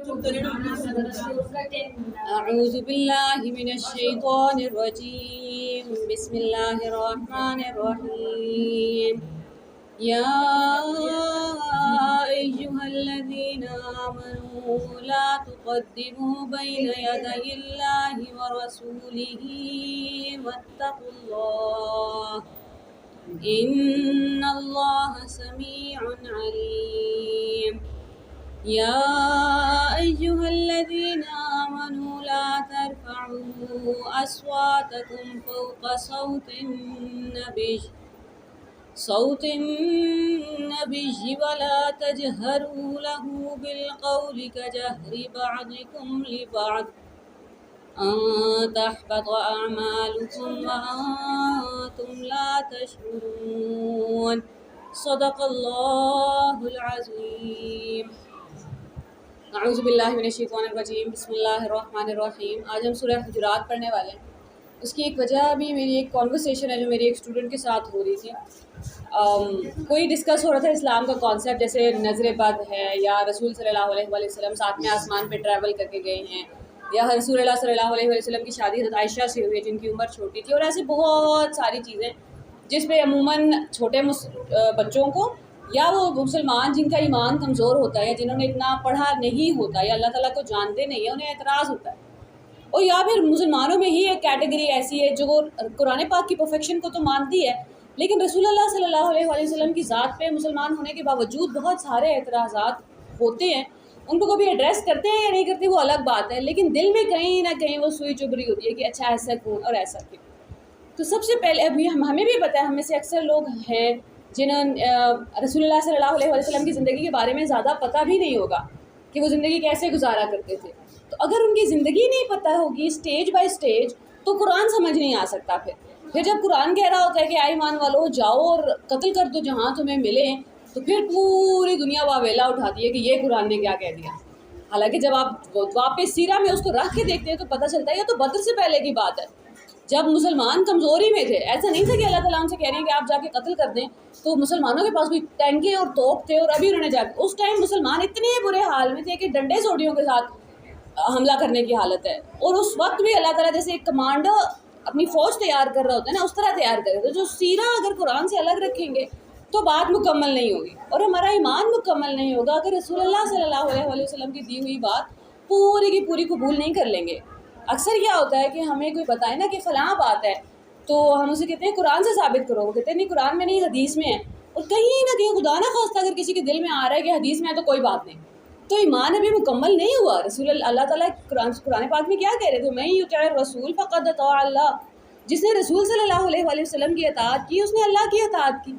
أعوذ بالله من الشيطان الرجيم بسم الله الرحمن الرحيم يا أيها الذين آمنوا لا تقدموا بين يدي الله ورسوله واتقوا الله إن الله سميع عليم يا أيها الذين آمنوا لا ترفعوا أصواتكم فوق صوت النبي ولا تجهروا له بالقول كجهر بعضكم لبعض أن تحبط أعمالكم وأنتم لا تشعرون صدق الله العظيم اعوذ باللہ من الشیطان الرجیم بسم اللہ الرحمن الرحیم. آج ہم سورہ حجرات پڑھنے والے ہیں. اس کی ایک وجہ بھی میری ایک کانورسیشن ہے جو میری ایک اسٹوڈنٹ کے ساتھ ہو رہی تھی. کوئی ڈسکس ہو رہا تھا اسلام کا کانسیپٹ، جیسے نظر بد ہے یا رسول صلی اللہ علیہ وسلم ساتھ میں آسمان پہ ٹریول کر کے گئے ہیں، یا رسول اللہ صلی اللہ علیہ وسلم کی شادی حضرت عائشہ سے ہوئی ہے جن کی عمر چھوٹی تھی، اور ایسی بہت ساری چیزیں جس پہ عموماً چھوٹے بچوں کو یا وہ مسلمان جن کا ایمان کمزور ہوتا ہے یا جنہوں نے اتنا پڑھا نہیں ہوتا یا اللہ تعالیٰ کو جانتے نہیں ہیں انہیں اعتراض ہوتا ہے. اور یا پھر مسلمانوں میں ہی ایک کیٹیگری ایسی ہے جو قرآن پاک کی پرفیکشن کو تو مانتی ہے لیکن رسول اللہ صلی اللہ علیہ وسلم کی ذات پہ مسلمان ہونے کے باوجود بہت سارے اعتراضات ہوتے ہیں. ان کو کبھی ایڈریس کرتے ہیں یا نہیں کرتے وہ الگ بات ہے، لیکن دل میں کہیں نہ کہیں وہ سوئی چبھ رہی ہوتی ہے کہ اچھا ایسا کیوں اور ایسا کیوں. تو سب سے پہلے ابھی ہمیں بھی پتہ ہے، ہم میں سے اکثر لوگ ہیں جنہوں رسول اللہ صلی اللہ علیہ وسلم کی زندگی کے بارے میں زیادہ پتہ بھی نہیں ہوگا کہ وہ زندگی کیسے گزارا کرتے تھے. تو اگر ان کی زندگی نہیں پتہ ہوگی اسٹیج بائی اسٹیج تو قرآن سمجھ نہیں آ سکتا. پھر جب قرآن کہہ رہا ہوتا ہے کہ آئی ایمان والو جاؤ اور قتل کر دو جہاں تمہیں ملے، تو پھر پوری دنیا واویلا اٹھاتی ہے کہ یہ قرآن نے کیا کہہ دیا. حالانکہ جب آپ واپس سیرہ میں اس کو رکھ کے دیکھتے ہیں تو پتہ چلتا ہے یہ تو بدر سے پہلے کی بات ہے جب مسلمان کمزوری میں تھے. ایسا نہیں تھا کہ اللہ تعالیٰ ہم سے کہہ رہے ہیں کہ آپ جا کے قتل کر دیں، تو مسلمانوں کے پاس کوئی ٹینکے اور توپ تھے اور ابھی انہوں نے جا کے اس ٹائم مسلمان اتنے برے حال میں تھے کہ ڈنڈے سوٹیوں کے ساتھ حملہ کرنے کی حالت ہے. اور اس وقت بھی اللہ تعالیٰ جیسے ایک کمانڈر اپنی فوج تیار کر رہا ہوتا ہے نا، اس طرح تیار کرے. تو جو سیرہ اگر قرآن سے الگ رکھیں گے تو بات مکمل نہیں ہوگی اور ہمارا ایمان مکمل نہیں ہوگا اگر رسول اللہ صلی اللہ علیہ وسلم کی دی ہوئی بات پوری کی پوری قبول نہیں کر لیں گے. اکثر کیا ہوتا ہے کہ ہمیں کوئی بتائے نا کہ فلاں بات ہے تو ہم اسے کہتے ہیں قرآن سے ثابت کرو، وہ کہتے ہیں نہیں قرآن میں نہیں حدیث میں ہے. اور کہیں نہ کہیں خدا نہ خواستہ اگر کسی کے دل میں آ رہا ہے کہ حدیث میں ہے تو کوئی بات نہیں، تو ایمان ابھی مکمل نہیں ہوا. رسول اللہ تعالیٰ قرآن پاک میں کیا کہہ رہے تھے؟ میں یطیع الرسول فقد اطاع اللہ. جس نے رسول صلی اللہ علیہ وسلم کی اطاعت کی اس نے اللہ کی اطاعت کی.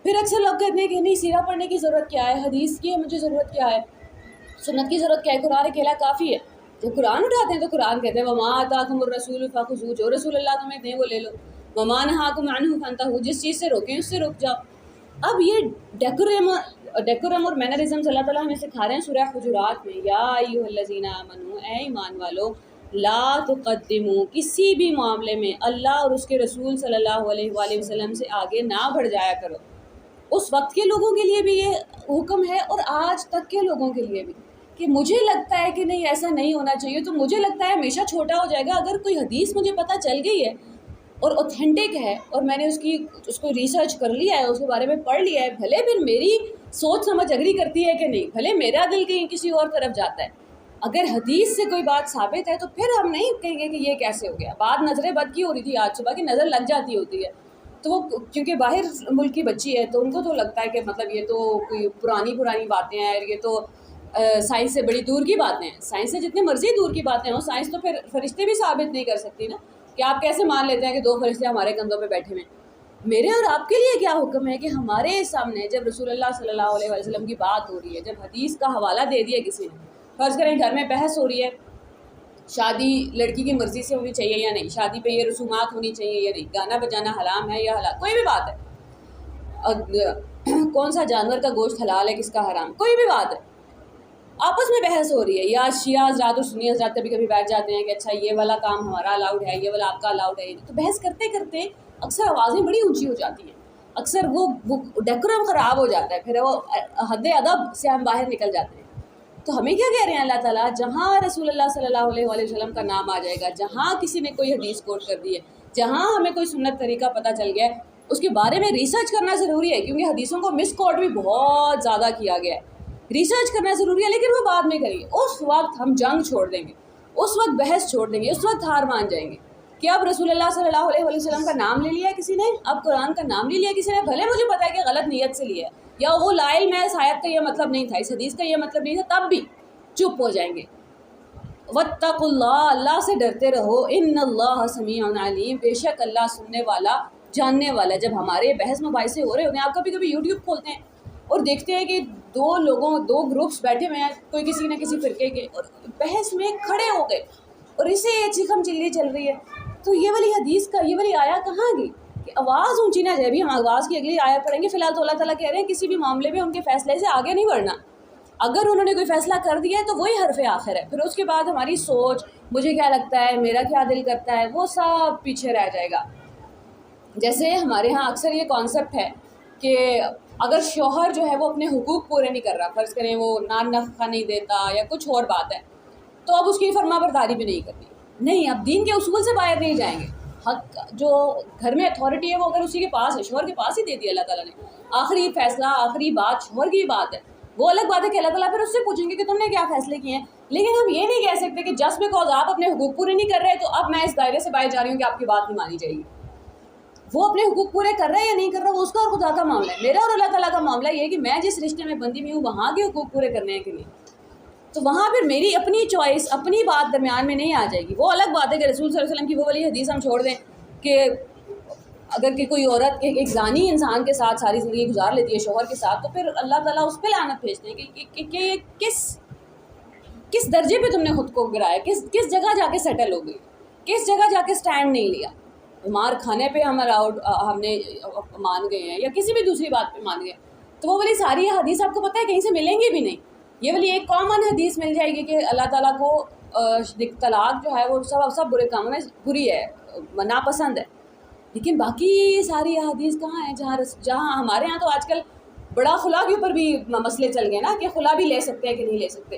پھر اکثر لوگ کہتے ہیں کہ نہیں سیرہ پڑھنے کی ضرورت کیا ہے، حدیث کی مجھے ضرورت کیا ہے، سنت کی ضرورت کیا ہے، قرآن اکیلا کافی ہے. تو قرآن اٹھاتے ہیں تو قرآن کہتے ہیں وما آتاکم الرسول فخذوہ، جو رسول اللہ تمہیں دیں وہ لے لو، وما نہاکم عنہ فانتہوا، جس چیز سے روکیں اس سے رک جاؤ. اب یہ ڈیکورم اور مینرزمز اللہ تعالیٰ ہمیں سکھا رہے ہیں سورہ حجرات میں. یا ایھا الذین آمنوا، اے ایمان والو، لا تقدموا، کسی بھی معاملے میں اللہ اور اس کے رسول صلی اللہ علیہ وآلہ وسلم سے آگے نہ بڑھ جایا کرو. اس وقت کے لوگوں کے لیے بھی یہ حکم ہے اور آج تک کے لوگوں کے لیے بھی کہ مجھے لگتا ہے کہ نہیں ایسا نہیں ہونا چاہیے تو مجھے لگتا ہے ہمیشہ چھوٹا ہو جائے گا. اگر کوئی حدیث مجھے پتہ چل گئی ہے اور اوتھینٹک ہے اور میں نے اس کو ریسرچ کر لیا ہے، اس کے بارے میں پڑھ لیا ہے، بھلے پھر میری سوچ سمجھ اگری کرتی ہے کہ نہیں، بھلے میرا دل کہیں کسی اور طرف جاتا ہے، اگر حدیث سے کوئی بات ثابت ہے تو پھر ہم نہیں کہیں گے کہ یہ کیسے ہو گیا. بات نظر بد کی ہو رہی تھی آج صبح کی، نظر لگ جاتی ہوتی ہے تو وہ کیونکہ باہر ملک کی بچی ہے تو ان کو تو لگتا ہے کہ مطلب یہ تو کوئی پرانی باتیں ہیں، یہ تو سائنس سے بڑی دور کی باتیں ہیں. سائنس سے جتنے مرضی دور کی باتیں ہوں، سائنس تو پھر فرشتے بھی ثابت نہیں کر سکتی نا کہ آپ کیسے مان لیتے ہیں کہ دو فرشتے ہمارے کندھوں پہ بیٹھے ہوئے ہیں. میرے اور آپ کے لیے کیا حکم ہے کہ ہمارے سامنے جب رسول اللہ صلی اللہ علیہ وسلم کی بات ہو رہی ہے، جب حدیث کا حوالہ دے دیا کسی نے، فرض کریں گھر میں بحث ہو رہی ہے شادی لڑکی کی مرضی سے ہونی چاہیے یا نہیں، شادی پہ یہ رسومات ہونی چاہیے یا نہیں، گانا بجانا حرام ہے یا حلال، کوئی بھی بات ہے، کون سا جانور کا گوشت حلال ہے کس کا حرام، کوئی بھی بات ہے، آپس میں بحث ہو رہی ہے. یا شیعہ حضرات اور سنی حضرات کبھی کبھی بیٹھ جاتے ہیں کہ اچھا یہ والا کام ہمارا الاؤڈ ہے، یہ والا آپ کا الاؤڈ ہے. تو بحث کرتے کرتے اکثر آوازیں بڑی اونچی ہو جاتی ہیں، اکثر وہ ڈیکورم خراب ہو جاتا ہے، پھر وہ حد ادب سے ہم باہر نکل جاتے ہیں. تو ہمیں کیا کہہ رہے ہیں اللہ تعالیٰ؟ جہاں رسول اللہ صلی اللہ علیہ وآلہ وسلم کا نام آ جائے گا، جہاں کسی نے کوئی حدیث کوٹ کر دی ہے، جہاں ہمیں کوئی سنت طریقہ پتہ چل گیا ہے، اس کے بارے میں ریسرچ کرنا ضروری ہے، کیونکہ حدیثوں کو مس کوٹ بھی بہت زیادہ کیا گیا ہے۔ ریسرچ کرنا ضروری ہے، لیکن وہ بعد میں کریں گے۔ اس وقت ہم جنگ چھوڑ دیں گے، اس وقت بحث چھوڑ دیں گے، اس وقت ہار مان جائیں گے کہ اب رسول اللہ صلی اللہ علیہ وآلہ وسلم کا نام لے لیا کسی نے، اب قرآن کا نام لے لیا کسی نے، بھلے مجھے پتا ہے کہ غلط نیت سے لیا ہے، یا وہ لا علم ہے، اس آیت کا یہ مطلب نہیں تھا، اس حدیث کا یہ مطلب نہیں تھا، تب بھی چپ ہو جائیں گے۔ واتقوا اللہ، اللہ سے ڈرتے رہو، ان اللہ سمیع علیم، بے شک اللہ سننے والا جاننے والا ہے۔ جب ہمارے بحث مباحثے ہو رہے ہوتے ہیں، آپ کبھی کبھی یوٹیوب کھولتے ہیں اور دیکھتے ہیں کہ دو گروپس بیٹھے ہوئے ہیں، کوئی کسی نہ کسی فرقے کے، اور بحث میں کھڑے ہو گئے اور اسے چیخم چلی چل رہی ہے، تو یہ والی حدیث کا یہ والی آیا کہاں گئی کہ آواز اونچی نہ جائے۔ بھی ہم آواز کی اگلی آیا پڑھیں گے، فی الحال تو اللہ تعالیٰ کہہ رہے ہیں کسی بھی معاملے میں ان کے فیصلے سے آگے نہیں بڑھنا، اگر انہوں نے کوئی فیصلہ کر دیا ہے تو وہی حرف آخر ہے، پھر اس کے بعد ہماری سوچ، مجھے کیا لگتا ہے، میرا کیا دل کرتا ہے، وہ سب پیچھے رہ جائے گا۔ جیسے ہمارے ہاں اکثر یہ کانسیپٹ ہے کہ اگر شوہر جو ہے وہ اپنے حقوق پورے نہیں کر رہا، فرض کریں وہ نان نفقہ نہیں دیتا یا کچھ اور بات ہے، تو اب اس کی فرما برداری بھی نہیں کرنی۔ نہیں، اب دین کے اصول سے باہر نہیں جائیں گے۔ حق جو گھر میں اتھارٹی ہے وہ اگر اسی کے پاس ہے، شوہر کے پاس ہی دے دی اللہ تعالیٰ نے، آخری فیصلہ آخری بات شوہر کی بات ہے، وہ الگ بات ہے کہ اللہ تعالیٰ پھر اس سے پوچھیں گے کہ تم نے کیا فیصلے کیے ہیں، لیکن ہم یہ نہیں کہہ سکتے کہ جسٹ بیکاز آپ اپنے حقوق پورے نہیں کر رہے تو اب میں اس دائرے سے باہر جا رہی ہوں کہ آپ کی بات نہیں مانی جائے گی۔ وہ اپنے حقوق پورے کر رہا ہے یا نہیں کر رہا، وہ اس کا اور خدا کا معاملہ ہے۔ میرا اور اللہ تعالیٰ کا معاملہ یہ ہے کہ میں جس رشتے میں بندی میں ہوں وہاں کے حقوق پورے کرنے ہیں کہ نہیں، تو وہاں پھر میری اپنی چوائس، اپنی بات درمیان میں نہیں آ جائے گی۔ وہ الگ بات ہے کہ رسول صلی اللہ علیہ وسلم کی وہ والی حدیث ہم چھوڑ دیں کہ اگر کہ کوئی عورت ایک زانی انسان کے ساتھ ساری زندگی گزار لیتی ہے شوہر کے ساتھ، تو پھر اللہ تعالیٰ اس پہ لعنت بھیجتے ہیں کہ کس درجے پہ تم نے خود کو گرایا، کس جگہ جا کے سیٹل ہو گئی، کس جگہ جا کے سٹینڈ نہیں لیا۔ مار کھانے پہ ہم نے مان گئے ہیں یا کسی بھی دوسری بات پہ مان گئے، تو وہ والی ساری حدیث آپ کو پتہ ہے کہیں سے ملیں گی بھی نہیں۔ یہ والی ایک کامن حدیث مل جائے گی کہ اللہ تعالیٰ کو طلاق جو ہے وہ سب برے کاموں میں بری ہے، ناپسند ہے، لیکن باقی ساری احادیث کہاں ہیں جہاں ہمارے ہاں تو آج کل بڑا خلا کے اوپر بھی مسئلے چل گئے نا کہ خلا بھی لے سکتے ہیں کہ نہیں لے سکتے۔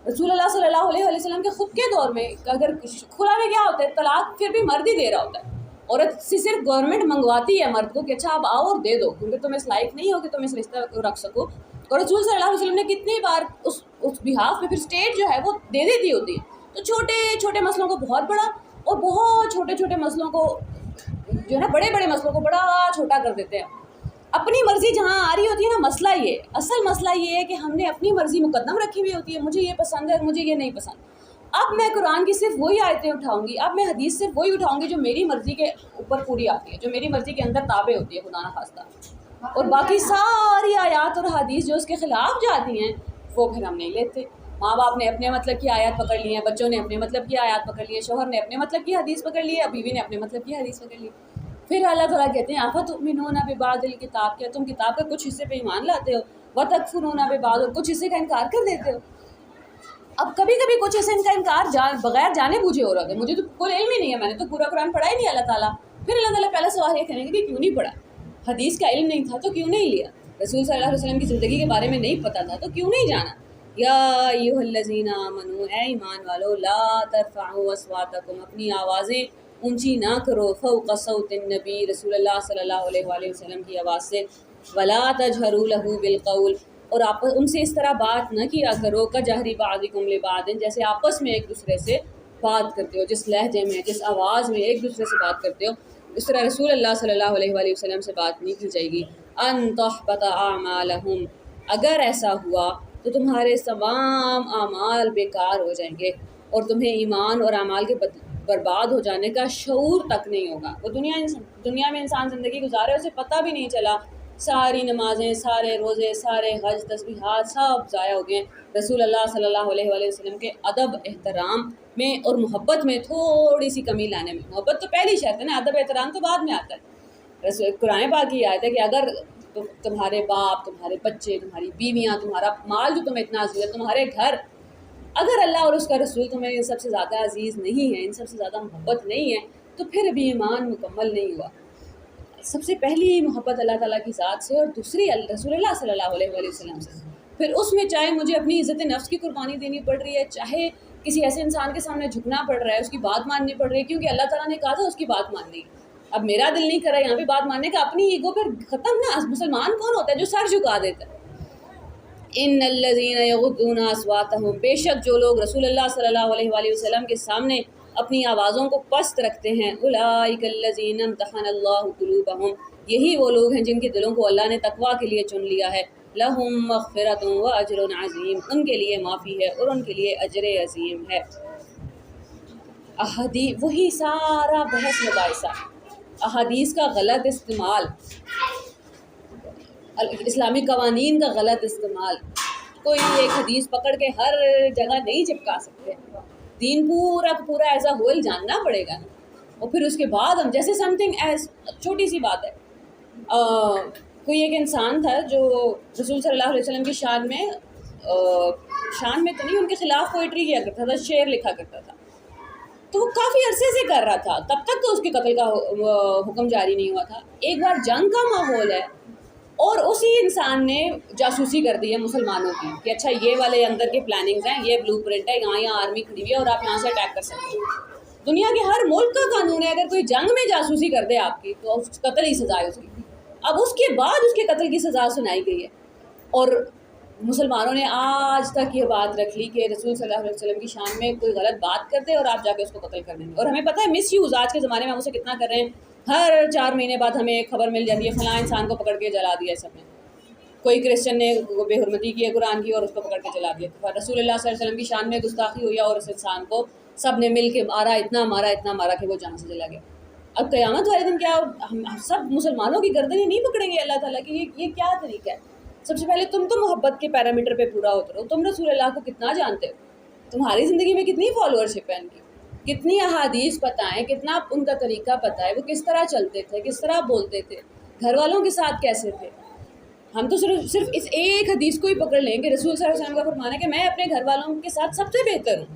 رسول اللہ صلی اللہ علیہ وسلم کے خود کے دور میں اگر خلا میں کیا ہوتا ہے، طلاق پھر بھی مرد ہی دے رہا ہوتا ہے، عورت سے صرف گورنمنٹ منگواتی ہے مرد کو کہ اچھا آپ آؤ اور دے دو، کیونکہ تم اس لائق نہیں ہو کہ تم اس رشتہ کو رکھ سکو، اور رسول صلی اللہ علیہ وسلم نے کتنی بار اس بہاف پہ پھر اسٹیٹ جو ہے وہ دے دیتی ہوتی ہے۔ تو چھوٹے چھوٹے مسئلوں کو بہت بڑا اور بہت چھوٹے چھوٹے مسئلوں کو جو ہے نا بڑے بڑے مسئلوں کو بڑا چھوٹا کر دیتے ہیں۔ اپنی مرضی جہاں آ رہی ہوتی ہے نا، مسئلہ یہ اصل مسئلہ یہ ہے کہ ہم نے اپنی مرضی مقدم رکھی ہوئی ہوتی ہے، مجھے یہ پسند ہے اور مجھے یہ نہیں پسند۔ اب میں قرآن کی صرف وہی آیتیں اٹھاؤں گی، اب میں حدیث صرف وہی اٹھاؤں گی جو میری مرضی کے اوپر پوری آتی ہے، جو میری مرضی کے اندر تابع ہوتی ہے خدا نہ خواستہ، اور باقی ساری آیات اور حدیث جو اس کے خلاف جاتی ہیں وہ پھر ہم نہیں لیتے۔ ماں باپ نے اپنے مطلب کی آیات پکڑ لی ہیں، بچوں نے اپنے مطلب کی آیات پکڑ لی ہے، شوہر نے اپنے مطلب کی حدیث پکڑ لی ہے، بیوی نے اپنے مطلب کی حدیث پکڑ لی۔ پھر اللہ تعالیٰ کہتے ہیں افتؤمنون ببعض الکتاب، کیا تم کتاب کا کچھ حصے پہ ایمان لاتے ہو، وتکفرون ببعض، اور کچھ حصے کا انکار کر دیتے ہو۔ اب کبھی کبھی کچھ ایسے ان کا انکار بغیر جانے بوجھے ہو رہا ہے، مجھے تو کوئی علم ہی نہیں ہے، میں نے تو پورا قرآن پڑھا ہی نہیں اللہ تعالیٰ۔ پھر اللہ تعالیٰ پہلا سوال یہ کریں گے کہ کیوں نہیں پڑھا، حدیث کا علم نہیں تھا تو کیوں نہیں لیا، رسول صلی اللہ علیہ وسلم کی زندگی کے بارے میں نہیں پتہ تھا تو کیوں نہیں جانا۔ یا ایھا الذین آمنوا، اے ایمان والو، لا ترفعوا اصواتکم، اپنی آوازیں اونچی نہ کرو، فوق صوت النبی، رسول اللہ صلی اللہ علیہ وآلہ وسلم کی آواز سے، ولا تجہروا لہ بالقول، اور آپ ان سے اس طرح بات نہ کیا کرو، کجہر بعضکم لبعض، جیسے آپس میں ایک دوسرے سے بات کرتے ہو، جس لہجے میں جس آواز میں ایک دوسرے سے بات کرتے ہو اس طرح رسول اللہ صلی اللہ علیہ وآلہ وسلم سے بات نہیں کی جائے گی۔ ان تحبط اعمالہم، اگر ایسا ہوا تو تمہارے تمام اعمال بیکار ہو جائیں گے اور تمہیں ایمان اور اعمال کے برباد ہو جانے کا شعور تک نہیں ہوگا۔ وہ دنیا میں انسان زندگی گزارے، اسے پتہ بھی نہیں چلا، ساری نمازیں، سارے روزے، سارے حج، تسبیحات سب ضائع ہو گئے۔ رسول اللہ صلی اللہ علیہ وآلہ وسلم کے ادب احترام میں اور محبت میں تھوڑی سی کمی لانے میں، محبت تو پہلی شرط ہے نا، ادب احترام تو بعد میں آتا ہے۔ قرآن پاک کی آیت ہے کہ اگر تمہارے باپ، تمہارے بچے، تمہاری بیویاں، تمہارا مال جو تمہیں اتنا عزیز ہے، تمہارے گھر، اگر اللہ اور اس کا رسول تمہیں ان سب سے زیادہ عزیز نہیں ہے، ان سب سے زیادہ محبت نہیں ہے، تو پھر ابھی ایمان مکمل نہیں ہوا۔ سب سے پہلی محبت اللہ تعالیٰ کی ذات سے اور دوسری رسول اللہ صلی اللہ علیہ وآلہ وسلم سے۔ پھر اس میں چاہے مجھے اپنی عزت نفس کی قربانی دینی پڑ رہی ہے، چاہے کسی ایسے انسان کے سامنے جھکنا پڑ رہا ہے، اس کی بات ماننی پڑ رہی ہے، کیونکہ اللہ تعالیٰ نے کہا تھا اس کی بات ماننی. اب میرا دل نہیں کرا یہاں پہ بات ماننے کا، اپنی ایگو پھر ختم نا. مسلمان کون ہوتا ہے جو سر جھکا دیتا ہے؟ ان الذین یغضون اصواتهم، بے شک جو لوگ رسول اللہ صلی اللہ علیہ وآلہ وسلم کے سامنے اپنی آوازوں کو پست رکھتے ہیں، اولئک الذین امتحن اللہ قلوبہم، یہی وہ لوگ ہیں جن کے دلوں کو اللہ نے تقویٰ کے لیے چن لیا ہے. لہم مغفرۃ و اجر عظیم، ان کے لیے معافی ہے اور ان کے لیے اجر عظیم ہے. وہی سارا بحث مباحثہ، احادیث کا غلط استعمال، اسلامی قوانین کا غلط استعمال. کوئی ایک حدیث پکڑ کے ہر جگہ نہیں چپکا سکتے. دین پورا پورا ایز اے ہول جاننا پڑے گا نا. اور پھر اس کے بعد ہم جیسے سم تھنگ ایز چھوٹی سی بات ہے، کوئی ایک انسان تھا جو رسول صلی اللہ علیہ وسلم کی شان میں تو نہیں، ان کے خلاف پوئٹری کیا کرتا تھا، شعر لکھا کرتا تھا. تو وہ کافی عرصے سے کر رہا تھا، تب تک تو اس کے قتل کا حکم جاری نہیں ہوا تھا. ایک بار جنگ کا ماحول ہے اور اسی انسان نے جاسوسی کر دی ہے مسلمانوں کی کہ اچھا یہ والے اندر کے پلاننگز ہیں، یہ بلو پرنٹ ہے، یہاں آرمی کھڑی ہوئی ہے اور آپ یہاں سے اٹیک کر سکتے ہیں. دنیا کے ہر ملک کا قانون ہے، اگر کوئی جنگ میں جاسوسی کر دے آپ کی تو قتل ہی سزا ہے اس کی. اب اس کے بعد اس کے قتل کی سزا سنائی گئی ہے، اور مسلمانوں نے آج تک یہ بات رکھ لی کہ رسول صلی اللہ علیہ وسلم کی شان میں کوئی غلط بات کر دے اور آپ جا کے اس کو قتل کر دیں گے. اور ہمیں پتہ ہے مس یوز آج کے زمانے میں ہم اسے کتنا کر رہے ہیں. ہر 4 مہینے بعد ہمیں ایک خبر مل جاتی ہے فلاں انسان کو پکڑ کے جلا دیا سب نے. کوئی کرسچن نے بے حرمتی کی ہے قرآن کی اور اس کو پکڑ کے جلا دیا. رسول اللہ صلی اللہ علیہ وسلم کی شان میں گستاخی ہوئی اور اس انسان کو سب نے مل کے مارا، اتنا مارا کہ وہ جان سے چلا گیا. اب قیامت والے دن کیا ہم سب مسلمانوں کی گردنیں نہیں پکڑیں گے اللہ تعالیٰ کی؟ یہ کیا طریقہ ہے؟ سب سے پہلے تم تو محبت کے پیرامیٹر پہ پورا اترو. تم رسول اللہ کو کتنا جانتے ہو؟ تمہاری زندگی میں کتنی فالوورشپ ہے ان کی؟ کتنی احادیث پتہ ہے؟ کتنا ان کا طریقہ پتہ ہے؟ وہ کس طرح چلتے تھے، کس طرح بولتے تھے، گھر والوں کے ساتھ کیسے تھے؟ ہم تو صرف اس ایک حدیث کو ہی پکڑ لیں کہ رسول صلی اللہ علیہ وسلم کا فرمان ہے کہ میں اپنے گھر والوں کے ساتھ سب سے بہتر ہوں.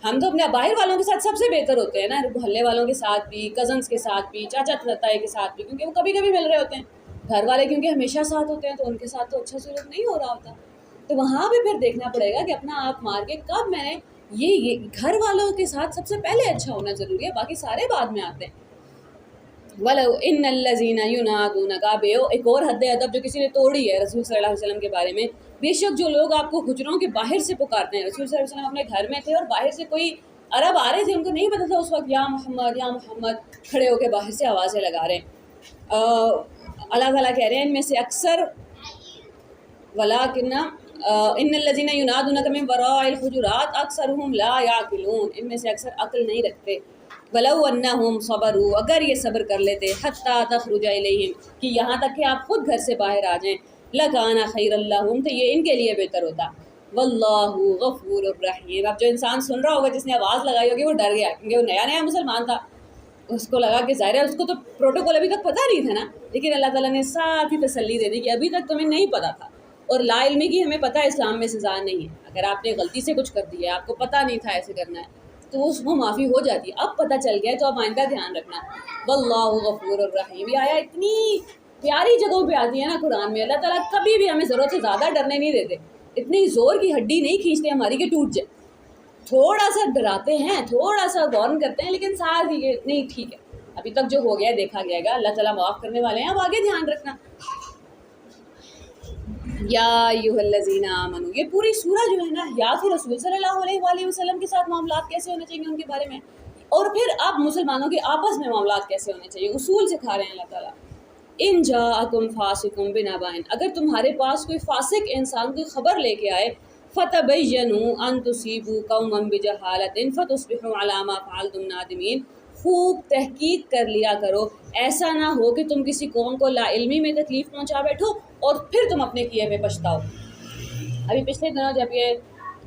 ہم تو اپنے باہر والوں کے ساتھ سب سے بہتر ہوتے ہیں نا، محلے والوں کے ساتھ بھی، کزنس کے ساتھ بھی، چاچا تائی کے ساتھ بھی، کیونکہ وہ کبھی کبھی مل رہے ہوتے ہیں. گھر والے کیونکہ ہمیشہ ساتھ ہوتے ہیں تو ان کے ساتھ تو اچھا سلوک نہیں ہو رہا ہوتا. تو وہاں بھی پھر دیکھنا پڑے گا کہ اپنا آپ مار کے کب میں نے یہ گھر والوں کے ساتھ سب سے پہلے اچھا ہونا ضروری ہے، باقی سارے بعد میں آتے ہیں. وَلَوْ إِنَّ الَّذِينَ يُنَادُونَكَ، ایک اور حد ادب جو کسی نے توڑی ہے رسول صلی اللہ علیہ وسلم کے بارے میں. بے شک جو لوگ آپ کو حجروں کے باہر سے پکارتے ہیں، رسول صلی اللہ علیہ وسلم اپنے گھر میں تھے اور باہر سے کوئی عرب آ رہے تھے، ان کو نہیں پتا تھا اس وقت یا محمد یا محمد کھڑے ہو کے باہر سے آوازیں لگا رہے ہیں. اللہ تعالیٰ کہہ رہے ہیں ان میں سے اکثر وَلَٰكِنَّ إِنَّ الَّذِينَ يُنَادُونَكَ مِن وَرَاءِ الْحُجُرَاتِ أَكْثَرُهُمْ لَا يَعْقِلُونَ، ان میں سے اکثر عقل نہیں رکھتے. وَلَوْ أَنَّهُمْ صَبَرُوا، اگر یہ صبر کر لیتے، حَتَّىٰ تَخْرُجَ إِلَيْهِمْ، کہ یہاں تک کہ آپ خود گھر سے باہر آ جائیں، لَكَانَ خَيْرًا لَّهُمْ، تو یہ ان کے لیے بہتر ہوتا. وَاللَّهُ غَفُورٌ رَّحِيمٌ. اب جو انسان سن رہا ہوگا، جس نے آواز لگائی ہوگی، وہ ڈر گیا کیونکہ وہ نیا مسلمان تھا. اس کو لگا کہ ظاہر ہے اس کو تو پروٹوکول ابھی تک پتہ نہیں تھا نا، لیکن اللہ تعالیٰ نے ساتھ ہی تسلی دے دی کہ ابھی تک تمہیں نہیں پتہ تھا. اور لا علمی کی ہمیں پتہ ہے اسلام میں سزا نہیں ہے. اگر آپ نے غلطی سے کچھ کر دیا ہے، آپ کو پتہ نہیں تھا ایسے کرنا ہے، تو اس کو معافی ہو جاتی ہے. اب پتہ چل گیا تو اب آئندہ دھیان رکھنا. واللہ غفور الرحیم. یہ آیا اتنی پیاری جگہوں پہ آتی ہے نا قرآن میں. اللہ تعالیٰ کبھی بھی ہمیں ضرورت سے زیادہ ڈرنے نہیں دیتے، اتنی زور کی ہڈی نہیں کھینچتے ہماری کہ ٹوٹ جائے. تھوڑا سا ڈراتے ہیں، تھوڑا سا وارن کرتے ہیں، لیکن ساتھ ہی نہیں ٹھیک ہے ابھی تک جو ہو گیا دیکھا جائے گا، اللہ تعالیٰ معاف کرنے والے ہیں، اب آگے دھیان رکھنا. یا ایھا الذین آمنوا، یہ پوری سورہ جو ہے نا یا تو رسول صلی اللہ علیہ وآلہ وسلم کے ساتھ معاملات کیسے ہونے چاہیے ان کے بارے میں، اور پھر اب مسلمانوں کے آپس میں معاملات کیسے ہونے چاہیے، اصول سکھا رہے ہیں اللہ تعالیٰ. ان جاءکم فاسق بنبأ، اگر تمہارے پاس کوئی فاسق انسان کوئی خبر لے کے آئے، فتبینوا ان تصیبوا قوما بجہالۃ فتصبحوا علی ما فعلتم نادمین، خوب تحقیق کر لیا کرو، ایسا نہ ہو کہ تم کسی قوم کو لا علمی میں تکلیف پہنچا بیٹھو اور پھر تم اپنے کیے پہ پچھتاؤ. ابھی پچھلے دنوں جب یہ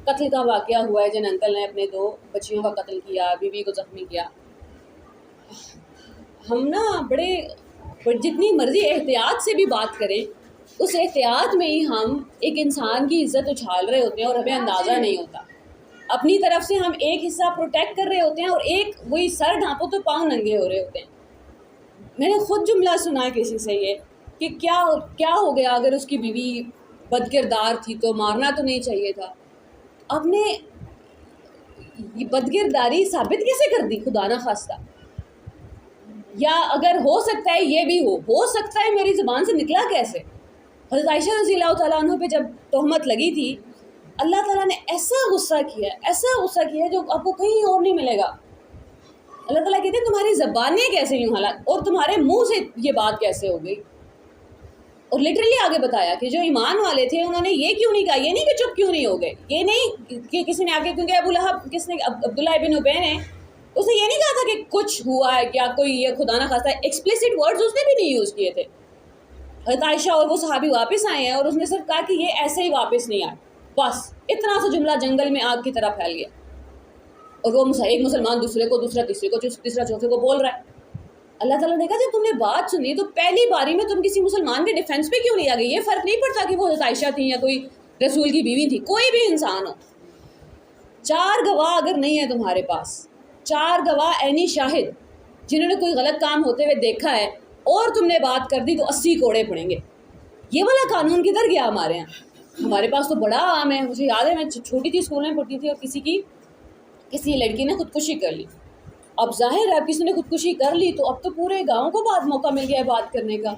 قتل کا واقعہ ہوا ہے، جن انکل نے اپنے 2 بچیوں کا قتل کیا، بیوی کو زخمی کیا، ہم نا بڑے جتنی مرضی احتیاط سے بھی بات کریں، اس احتیاط میں ہی ہم ایک انسان کی عزت اچھال رہے ہوتے ہیں اور ہمیں اندازہ نہیں ہوتا. اپنی طرف سے ہم ایک حصہ پروٹیکٹ کر رہے ہوتے ہیں اور ایک وہی سر ڈھانپو تو پاؤں ننگے ہو رہے ہوتے ہیں. میں نے خود جملہ سنا کسی سے یہ کہ کیا ہو گیا اگر اس کی بیوی بد کردار تھی تو مارنا تو نہیں چاہیے تھا. آپ نے یہ بد کرداری ثابت کیسے کر دی خدا نہ خواستہ؟ یا اگر ہو سکتا ہے یہ بھی ہو سکتا ہے میری زبان سے نکلا کیسے؟ حضرت عائشہ رضی اللہ تعالیٰ عنہ پہ جب تہمت لگی تھی، اللہ تعالیٰ نے ایسا غصہ کیا جو آپ کو کہیں اور نہیں ملے گا. اللہ تعالیٰ کہتے ہیں تمہاری زبانیں کیسے یوں حالات، اور تمہارے منہ سے یہ بات کیسے ہو گئی. اور لٹرلی آگے بتایا کہ جو ایمان والے تھے انہوں نے یہ کیوں نہیں کہا، یہ نہیں کہ چپ کیوں نہیں ہو گئے، یہ نہیں کہ کسی نے آگے، کیونکہ ابو لہب عبداللہ ابن ابی نے اس نے یہ نہیں کہا تھا کہ کچھ ہوا ہے کیا، کوئی یہ خدا نہ خواستہ ایکسپلیسٹ ورڈز اس نے بھی نہیں یوز کیے تھے. حضرت عائشہ اور وہ صحابی واپس آئے ہیں اور اس نے صرف کہا کہ یہ ایسے ہی واپس نہیں آئے، بس اتنا سا جملہ جنگل میں آگ کی طرح پھیل گیا. اور وہ ایک مسلمان دوسرے کو، دوسرا تیسرے کو، تیسرا چوتھے کو بول رہا ہے. اللہ تعالیٰ نے کہا جب تم نے بات سنی تو پہلی باری میں تم کسی مسلمان کے ڈیفینس پہ کیوں نہیں آ گئی؟ یہ فرق نہیں پڑتا کہ وہ حضرت عائشہ تھیں یا کوئی رسول کی بیوی تھی، کوئی بھی انسان ہو. 4 گواہ اگر نہیں ہے تمہارے پاس، 4 گواہ عینی شاہد جنہوں نے کوئی غلط کام ہوتے ہوئے دیکھا ہے اور تم نے بات کر دی تو 80 کوڑے پڑیں گے. یہ والا قانون کدھر گیا ہمارے یہاں؟ ہمارے پاس تو بڑا عام ہے. مجھے یاد ہے میں چھوٹی تھی، اسکول میں پڑھتی تھی، اور کسی لڑکی نے خودکشی کر لی. اب ظاہر ہے کسی نے خودکشی کر لی تو اب تو پورے گاؤں کو موقع مل گیا ہے بات کرنے کا.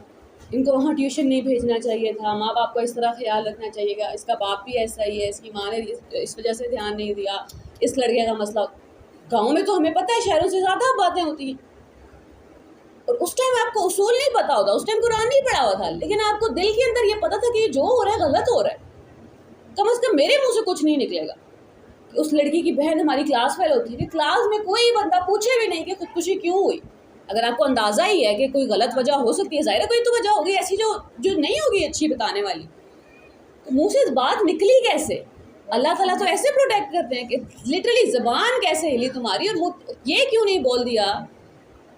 ان کو وہاں ٹیوشن نہیں بھیجنا چاہیے تھا، ماں باپ کو اس طرح خیال رکھنا چاہیے گا، اس کا باپ بھی ایسا ہی ہے، اس کی ماں نے اس وجہ سے دھیان نہیں دیا، اس لڑکے کا مسئلہ. گاؤں میں تو ہمیں پتہ ہے شہروں سے زیادہ باتیں ہوتی ہیں. اور اس ٹائم آپ کو اصول نہیں پتا ہوتا، اس ٹائم قرآن نہیں پڑھا ہوا تھا، لیکن آپ کو دل کے اندر یہ پتا تھا کہ یہ جو ہو رہا ہے غلط ہو رہا ہے. کم از کم میرے منہ سے کچھ نہیں نکلے گا. اس لڑکی کی بہن ہماری کلاس فیل ہوتی ہے کہ کلاس میں کوئی بندہ پوچھے بھی نہیں کہ خودکشی کیوں ہوئی. اگر آپ کو اندازہ ہی ہے کہ کوئی غلط وجہ ہو سکتی ہے، ظاہر ہے کوئی تو وجہ ہوگی ایسی جو نہیں ہوگی اچھی بتانے والی. تو منہ سے بات نکلی کیسے؟ اللہ تعالیٰ تو ایسے پروٹیکٹ کرتے ہیں کہ لٹرلی زبان کیسے ہلی تمہاری، اور یہ کیوں نہیں بول دیا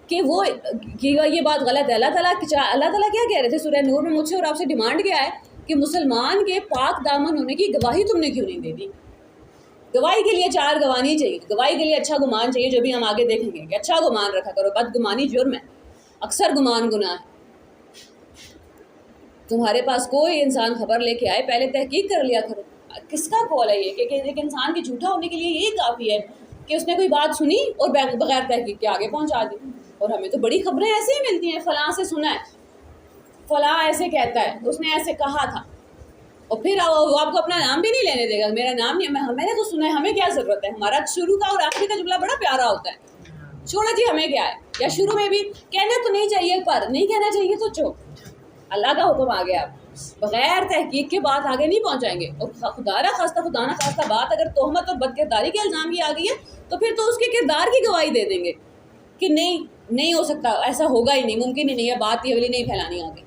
کہ یہ بات غلط ہے. اللہ تعالیٰ کیا کہہ رہے تھے سورہ نور میں؟ مجھ سے اور آپ سے ڈیمانڈ کیا ہے کہ مسلمان کے پاک دامن ہونے کی گواہی تم نے کیوں نہیں دے دی؟ گواہی کے لیے 4 گواہ نہیں چاہیے، گواہی کے لیے اچھا گمان چاہیے، جو بھی ہم آگے دیکھیں گے کہ اچھا گمان رکھا کرو. بد گمانی جرم ہے، اکثر گمان گناہ ہے. تمہارے پاس کوئی انسان خبر لے کے آئے، پہلے تحقیق کر لیا کرو. کس کا قول ہے یہ کہ ایک انسان کے جھوٹا ہونے کے لیے یہ کافی ہے کہ اس نے کوئی بات سنی اور بغیر تحقیق کے آگے پہنچا دی. اور ہمیں تو بڑی خبریں ایسے ہی ملتی ہیں، فلاں سے سنا ہے، فلاں ایسے کہتا ہے، اس نے ایسے کہا تھا، اور پھر وہ آپ کو اپنا نام بھی نہیں لینے دے گا. میرا نام نہیں، میں نے تو سنا ہے، ہمیں کیا ضرورت ہے؟ ہمارا شروع کا اور آخری کا جملہ بڑا پیارا ہوتا ہے، چھوڑو جی ہمیں کیا ہے. یا شروع میں بھی کہنا تو نہیں چاہیے، پر نہیں کہنا چاہیے تو چپ. اللہ کا حکم آ گیا، بغیر تحقیق کے بات آگے نہیں پہنچائیں گے. اور خدا نہ خواستہ بات اگر تہمت اور بد کرداری کے الزام کی آ گئی ہے تو پھر تو اس کے کردار کی گواہی دے دیں گے کہ نہیں ہو سکتا، ایسا ہوگا ہی نہیں، ممکن ہی نہیں ہے، بات یہ والی نہیں پھیلانی آگے.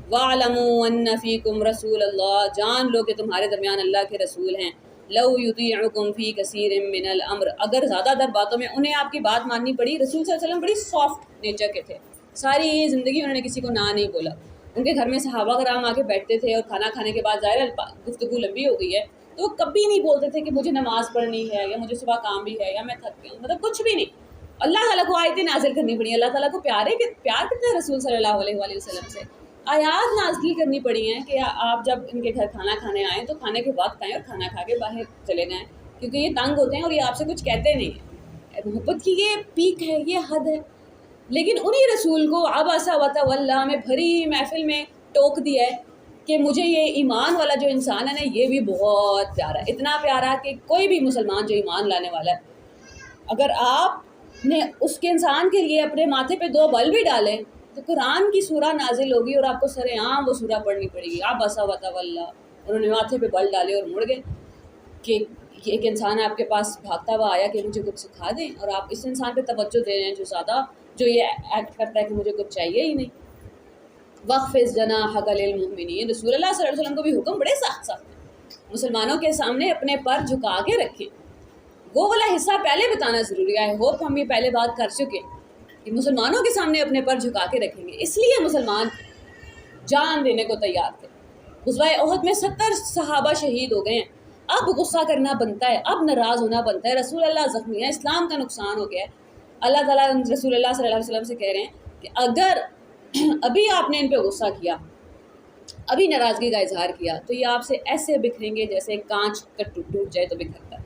وَاعْلَمُوا أَنَّ فِيكُمْ رَسُولَ اللَّهِ، جان لو کہ تمہارے درمیان اللہ کے رسول ہیں. لَوْ يُطِيعُكُمْ فِي كَثِيرٍ مِّنَ الْأَمْرِ، اگر زیادہ تر باتوں میں انہیں آپ کی بات ماننی پڑی. رسول صلی اللہ علیہ وسلم بڑی سافٹ نیچر کے تھے، ساری زندگی انہوں نے کسی کو نہ نہیں بولا. ان کے گھر میں صحابہ کرام آ کے بیٹھتے تھے اور کھانا کھانے کے بعد ظاہر گفتگو لمبی ہو گئی ہے تو وہ کبھی نہیں بولتے تھے کہ مجھے نماز پڑھنی ہے یا مجھے صبح کام بھی ہے یا میں تھک گئی ہوں، مطلب کچھ بھی نہیں. اللہ تعالیٰ کو آیتیں نازل کرنی پڑی ہیں، اللہ تعالیٰ کو پیار کرتے ہیں رسول صلی اللہ علیہ وآلہ وسلم سے. آیات نازل کرنی پڑی ہیں کہ آپ جب ان کے گھر کھانا کھانے آئیں تو کھانے کے وقت آئیں اور کھانا کھا کے باہر چلے جائیں، کیونکہ یہ تنگ ہوتے ہیں اور یہ آپ سے کچھ کہتے نہیں ہیں. محبت کی یہ پیک ہے، یہ حد ہے. لیکن انہی رسول کو عبس وتولی میں بھری محفل میں ٹوک دیا ہے کہ مجھے یہ ایمان والا جو انسان ہے نا یہ بھی بہت پیارا ہے، اتنا پیارا کہ کوئی بھی مسلمان جو ایمان لانے والا ہے اگر آپ نے اس کے انسان کے لیے اپنے ماتھے پہ 2 بل بھی ڈالیں تو قرآن کی سورہ نازل ہوگی اور آپ کو سر عام وہ سورہ پڑھنی پڑے گی. عبس وتولی، انہوں نے ماتھے پہ بل ڈالے اور مڑ گئے کہ ایک انسان آپ کے پاس بھاگتا ہوا آیا کہ مجھے کچھ سکھا دیں، اور آپ اس انسان پہ توجہ دے رہے ہیں جو یہ ایکٹ کرتا ہے کہ مجھے کچھ چاہیے ہی نہیں. وَخْفِضْ جَنَاحَكَ لِلْمُؤْمِنِينَ، رسول اللہ صلی اللہ علیہ وسلم کو بھی حکم بڑے سخت ہیں، مسلمانوں کے سامنے اپنے پر جھکا کے رکھیں. وہ والا حصہ پہلے بتانا ضروری ہے. ہوپ ہم یہ پہلے بات کر چکے کہ مسلمانوں کے سامنے اپنے پر جھکا کے رکھیں گے. اس لیے مسلمان جان دینے کو تیار تھے. غزوہ احد میں 70 صحابہ شہید ہو گئے ہیں. اب غصہ کرنا بنتا ہے، اب ناراض ہونا بنتا ہے. رسول اللہ زخمی ہے، اسلام کا نقصان ہو گیا ہے. اللہ تعالیٰ رسول اللہ صلی اللہ علیہ وسلم سے کہہ رہے ہیں کہ اگر ابھی آپ نے ان پہ غصہ کیا ابھی ناراضگی کا اظہار کیا تو یہ آپ سے ایسے بکھریں گے جیسے کانچ کا ٹوٹ جائے تو بکھرتا ہے۔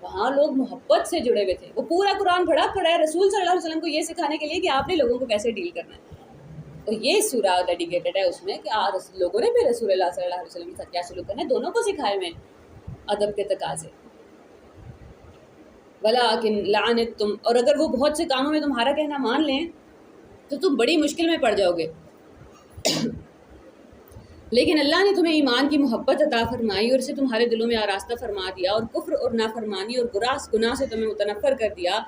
وہاں لوگ محبت سے جڑے ہوئے تھے، وہ پورا قرآن پڑھا ہے رسول صلی اللہ علیہ وسلم کو یہ سکھانے کے لیے کہ آپ نے لوگوں کو کیسے ڈیل کرنا ہے، تو یہ سورہ ڈیڈیکیٹڈ ہے اس میں کہ لوگوں نے بھی رسول اللہ صلی اللہ علیہ وسلم کے ساتھ کیا سلوک کرنا ہے، دونوں کو سکھائے میں ادب کے تقاضے۔ وَلَٰكِن لَعَنِتُّمْ، اور اگر وہ بہت سے کاموں میں تمہارا کہنا مان لیں تو تم بڑی مشکل میں پڑ جاؤ گے، لیکن اللہ نے تمہیں ایمان کی محبت عطا فرمائی اور اسے تمہارے دلوں میں آراستہ فرما دیا، اور کفر اور نافرمانی اور گناہ سے تمہیں متنفر کر دیا،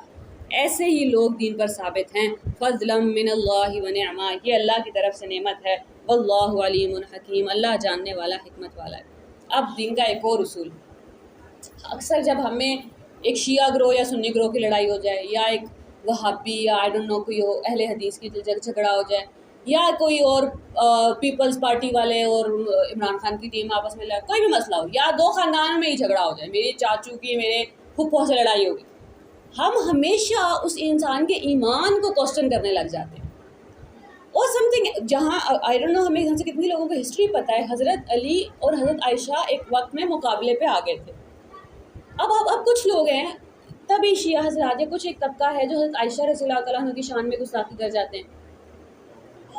ایسے ہی لوگ دین پر ثابت ہیں۔ فضلا من اللہ ونعما، یہ اللہ کی طرف سے نعمت ہے، واللہ علیم حکیم، اللہ جاننے والا حکمت والا ہے۔ اب دین کا ایک اور اصول، اکثر جب ہمیں ایک شیعہ گروہ یا سنی گروہ کی لڑائی ہو جائے، یا ایک وہابی یا آئی ڈونٹ نو کوئی اہل حدیث کی جھگڑا ہو جائے، یا کوئی اور پیپلز پارٹی والے اور عمران خان کی ٹیم آپس میں کوئی بھی مسئلہ ہو، یا دو خاندان میں ہی جھگڑا ہو جائے، میرے چاچو کی میرے پھپھو سے لڑائی ہوگی، ہم ہمیشہ اس انسان کے ایمان کو کوسچن کرنے لگ جاتے ہیں، اور سم تھنگ جہاں آئی ڈونٹ نو ہمیں سے کتنی لوگوں کو ہسٹری پتہ ہے، حضرت علی اور حضرت عائشہ ایک وقت میں مقابلے پہ آ گئے تھے۔ اب کچھ لوگ ہیں تبھی شیعہ حضرات، کچھ ایک طبقہ ہے جو حضرت عائشہ رضی اللہ تعالیٰ عنہ کی شان میں گستاخی کر جاتے ہیں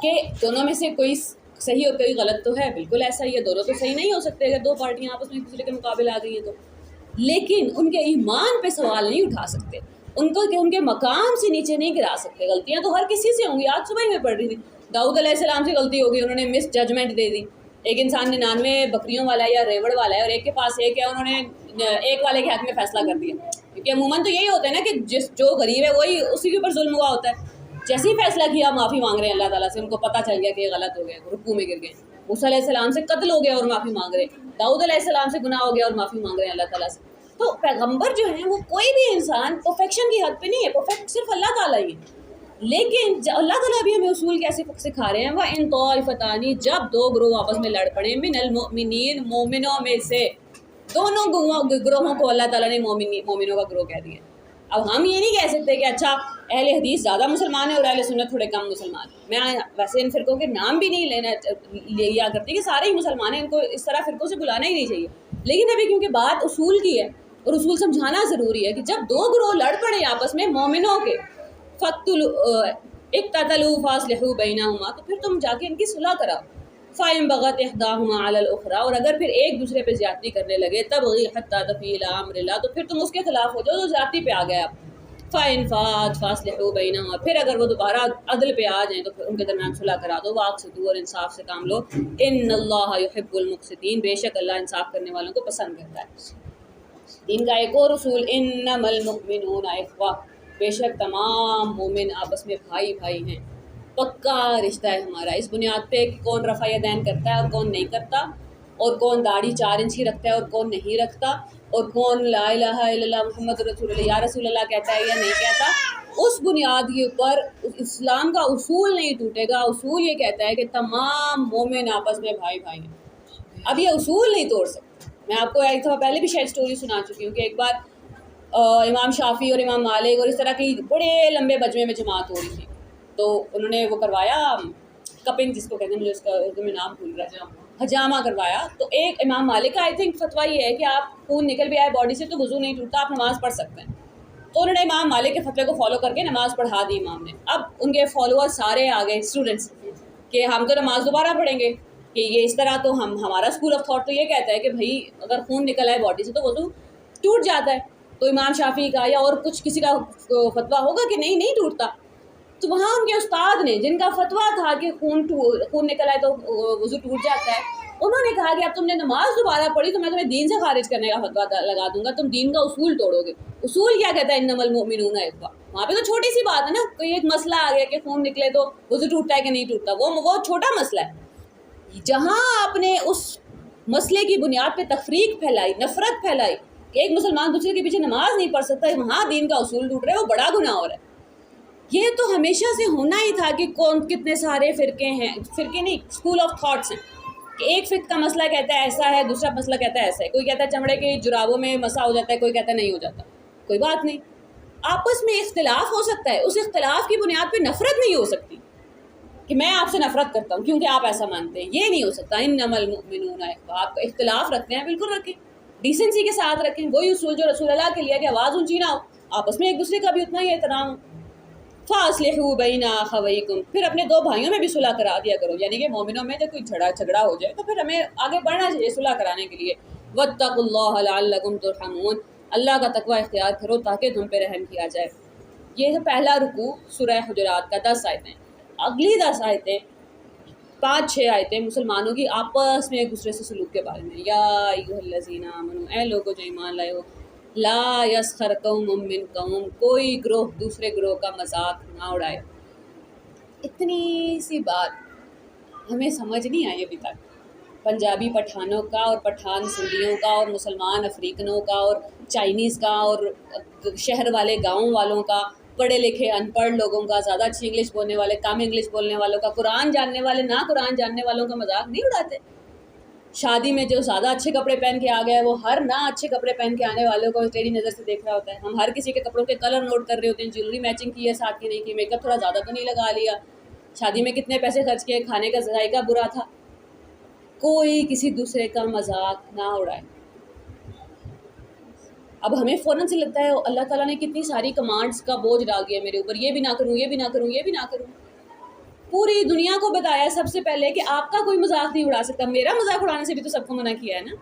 کہ دونوں میں سے کوئی صحیح اور کوئی غلط تو ہے، بالکل ایسا ہی ہے، دونوں تو صحیح نہیں ہو سکتے اگر دو پارٹیاں آپس میں ایک دوسرے کے مقابلے آ گئی ہیں تو، لیکن ان کے ایمان پہ سوال نہیں اٹھا سکتے، ان کو کہ ان کے مقام سے نیچے نہیں گرا سکتے۔ غلطیاں تو ہر کسی سے ہوں گی، آج صبح ہی میں پڑھ رہی تھی داؤد علیہ السلام سے غلطی ہوگی، انہوں نے مس ججمنٹ دے دی، ایک انسان 99 بکریوں والا ہے یا ریوڑ والا ہے اور ایک کے پاس ایک ہے، انہوں نے ایک والے کے حق میں فیصلہ کر دیا، کیونکہ عموماً تو یہی ہوتا ہے نا کہ جو غریب ہے وہی اسی کے اوپر ظلم ہوا ہوتا ہے، جیسے ہی فیصلہ کیا معافی مانگ رہے ہیں اللہ تعالیٰ سے، ان کو پتہ چل گیا کہ یہ غلط ہو گیا، رکوع میں گر گئے، موسیٰ علیہ السلام سے قتل ہو گیا اور معافی مانگ رہے، داؤد علیہ السلام سے گناہ ہو گیا اور معافی مانگ رہے ہیں اللہ تعالیٰ سے۔ تو پیغمبر جو ہیں وہ کوئی بھی انسان پرفیکشن کی حد پہ نہیں ہے، پرفیکٹ صرف اللہ تعالیٰ ہی ہے، لیکن اللہ تعالیٰ بھی ہمیں اصول کیسے سکھا رہے ہیں، وَإِن طَائِفَتَانِ، جب دو گروہ آپس میں لڑ پڑے، مِنَ الْمُؤْمِنِينَ، مومنوں میں سے، دونوں گروہوں کو اللہ تعالیٰ نے مومنوں کا گروہ کہہ دیا۔ اب ہم یہ نہیں کہہ سکتے کہ اچھا اہل حدیث زیادہ مسلمان ہیں اور اہل سنت تھوڑے کم مسلمان ہیں، میں ویسے ان فرقوں کے نام بھی نہیں لیا کرتی کہ سارے ہی مسلمان ہیں، ان کو اس طرح فرقوں سے بلانا ہی نہیں چاہیے، لیکن ابھی کیونکہ بات اصول کی ہے اور اصول سمجھانا ضروری ہے کہ جب دو گروہ لڑ پڑے آپس میں مومنوں کے، اقتتلوا فاصلحوا بینہما، تو پھر تم جا کے ان کی صلح کراؤ، فَإِن بَغَتْ إِحْدَاهُمَا عَلَى الْأُخْرَى، اور اگر پھر ایک دوسرے پہ زیادتی کرنے لگے، تبغی حتیٰ تفیء إِلیٰ أَمْرِ اللَّهِ، تو پھر تم اس کے خلاف ہو جاؤ جو زیادتی پہ آ گیا۔ فَإِن فَاءَتْ فَأَصْلِحُوا بَيْنَهُمَا، پھر اگر وہ دوبارہ عدل پہ آ جائیں تو پھر ان کے درمیان صلح کرا دو، وَأَقْسِطُوا، اور انصاف سے کام لو، إِنَّ اللَّهَ يُحِبُّ الْمُقْسِطِينَ، بے شک اللہ انصاف کرنے والوں کو پسند کرتا ہے۔ دین کا ایک اور اصول، إِنَّمَا الْمُؤْمِنُونَ إِخْوَةٌ، بے شک تمام مومن آپس میں بھائی بھائی ہیں، پکا رشتہ ہے ہمارا، اس بنیاد پہ کہ کون رفع یدین کرتا ہے اور کون نہیں کرتا، اور کون داڑھی 4 انچ کی رکھتا ہے اور کون نہیں رکھتا، اور کون لا الہ الا اللہ محمد رسول اللہ یا رسول اللہ کہتا ہے یا نہیں کہتا، اس بنیاد کے اوپر اسلام کا اصول نہیں ٹوٹے گا۔ اصول یہ کہتا ہے کہ تمام مومن آپس میں بھائی بھائی ہیں، اب یہ اصول نہیں توڑ سکتے۔ میں آپ کو ایک دفعہ پہلے بھی شاید سٹوری سنا چکی ہوں کہ ایک بار امام شافعی اور امام مالک اور اس طرح کی بڑے لمبے مجمع میں جماعت ہو رہی تھی، تو انہوں نے وہ کروایا کپنگ، جس کو کہتے ہیں، مجھے اس کا اردو میں نام بھول رہا ہے، حجامہ کروایا۔ تو ایک امام مالک کا آئی تھنک فتویٰ یہ ہے کہ آپ خون نکل بھی آئے باڈی سے تو وضو نہیں ٹوٹتا، آپ نماز پڑھ سکتے ہیں، تو انہوں نے امام مالک کے فتوے کو فالو کر کے نماز پڑھا دی امام نے۔ اب ان کے فالوور سارے آ گئے اسٹوڈنٹس کہ ہم تو نماز دوبارہ پڑھیں گے، کہ یہ اس طرح تو ہمارا اسکول آف تھاٹ تو یہ کہتا ہے کہ بھائی اگر خون نکل آئے باڈی سے تو وضو ٹوٹ جاتا ہے، تو امام شافعی کا یا اور کچھ کسی کا فتویٰ ہوگا کہ نہیں ٹوٹتا۔ تو وہاں ان کے استاد نے، جن کا فتویٰ تھا کہ خون نکل آئے تو وضو ٹوٹ جاتا ہے، انہوں نے کہا کہ اب تم نے نماز دوبارہ پڑھی تو میں تمہیں دین سے خارج کرنے کا فتویٰ لگا دوں گا، تم دین کا اصول توڑو گے۔ اصول کیا کہتا ہے؟ انما المؤمنون اخوہ، وہاں پہ تو چھوٹی سی بات ہے نا، کوئی ایک مسئلہ آ گیا کہ خون نکلے تو وضو ٹوٹتا ہے کہ نہیں ٹوٹتا، وہ چھوٹا مسئلہ ہے۔ جہاں آپ نے اس مسئلے کی بنیاد پہ تفریق پھیلائی، نفرت پھیلائی کہ ایک مسلمان دوسرے کے پیچھے نماز نہیں پڑھ سکتا، وہاں دین کا اصول ٹوٹ رہا ہے، وہ بڑا گناہ ہو رہا ہے۔ یہ تو ہمیشہ سے ہونا ہی تھا کہ کتنے سارے فرقے ہیں، فرقے نہیں، اسکول آف تھاٹس ہیں، کہ ایک فرقہ کا مسئلہ کہتا ہے ایسا ہے، دوسرا مسئلہ کہتا ہے ایسا ہے، کوئی کہتا ہے چمڑے کے جرابوں میں مسا ہو جاتا ہے، کوئی کہتا ہے نہیں ہو جاتا، کوئی بات نہیں، آپس میں اختلاف ہو سکتا ہے، اس اختلاف کی بنیاد پہ نفرت نہیں ہو سکتی۔ کہ میں آپ سے نفرت کرتا ہوں کیونکہ آپ ایسا مانتے ہیں. یہ نہیں ہو سکتا. انما المؤمنون اخوہ. آپ اختلاف رکھتے ہیں بالکل رکھیں, ڈیسنسی کے ساتھ رکھیں. وہی اصول جو رسول اللہ کے لیے کہ آواز اونچی نہ ہو, آپس میں ایک دوسرے کا بھی اتنا ہی احترام ہو. فاصلحوا بین اخویکم. پھر اپنے دو بھائیوں میں بھی صلح کرا دیا کرو. یعنی کہ مومنوں میں جب کوئی جھگڑا ہو جائے تو پھر ہمیں آگے بڑھنا چاہیے صلح کرانے کے لیے. واتقوا اللہ لعلکم ترحمون. اللہ کا تقوی اختیار کرو تاکہ تم پہ رحم کیا جائے. یہ ہے پہلا رکوع سورہ حجرات کا, 10 آیتیں. اگلی 10 آیتیں 5-6 آیتیں مسلمانوں کی آپس میں ایک دوسرے سے سلوک کے بارے میں. یا ایھا الذین آمنوا, اے لوگو جو ایمان لائے ہو, لا یسخر قوم من قوم, کوئی گروہ دوسرے گروہ کا مذاق نہ اڑائے. اتنی سی بات ہمیں سمجھ نہیں آئی ابھی تک. پنجابی پٹھانوں کا اور پٹھان سندھیوں کا اور مسلمان افریقنوں کا اور چائنیز کا اور شہر والے گاؤں والوں کا, پڑھے لکھے ان پڑھ لوگوں کا, زیادہ اچھی انگلش بولنے والے کم انگلش بولنے والوں کا, قرآن جاننے والے نہ قرآن جاننے والوں کا مذاق نہیں اڑاتے. شادی میں جو زیادہ اچھے کپڑے پہن کے آ گیا ہے وہ ہر نہ اچھے کپڑے پہن کے آنے والوں کو ٹیڑھی نظر سے دیکھ رہا ہوتا ہے. ہم ہر کسی کے کپڑوں کے کلر نوٹ کر رہے ہوتے ہیں, جیولری میچنگ کی ہے ساتھ کی نہیں کی, میک اپ تھوڑا زیادہ تو نہیں لگا لیا, شادی میں کتنے پیسے خرچ کیے, کھانے کا ذائقہ برا تھا. کوئی کسی دوسرے کا مذاق نہ اڑائے. اب ہمیں فوراً سے لگتا ہے اللہ تعالیٰ نے کتنی ساری کمانڈس کا بوجھ ڈال دیا میرے اوپر, یہ بھی نہ کروں, یہ بھی نہ کروں, یہ بھی نہ کروں. پوری دنیا کو بتایا سب سے پہلے کہ آپ کا کوئی مذاق نہیں اڑا سکتا. میرا مذاق اڑانے سے بھی تو سب کو منع کیا ہے نا.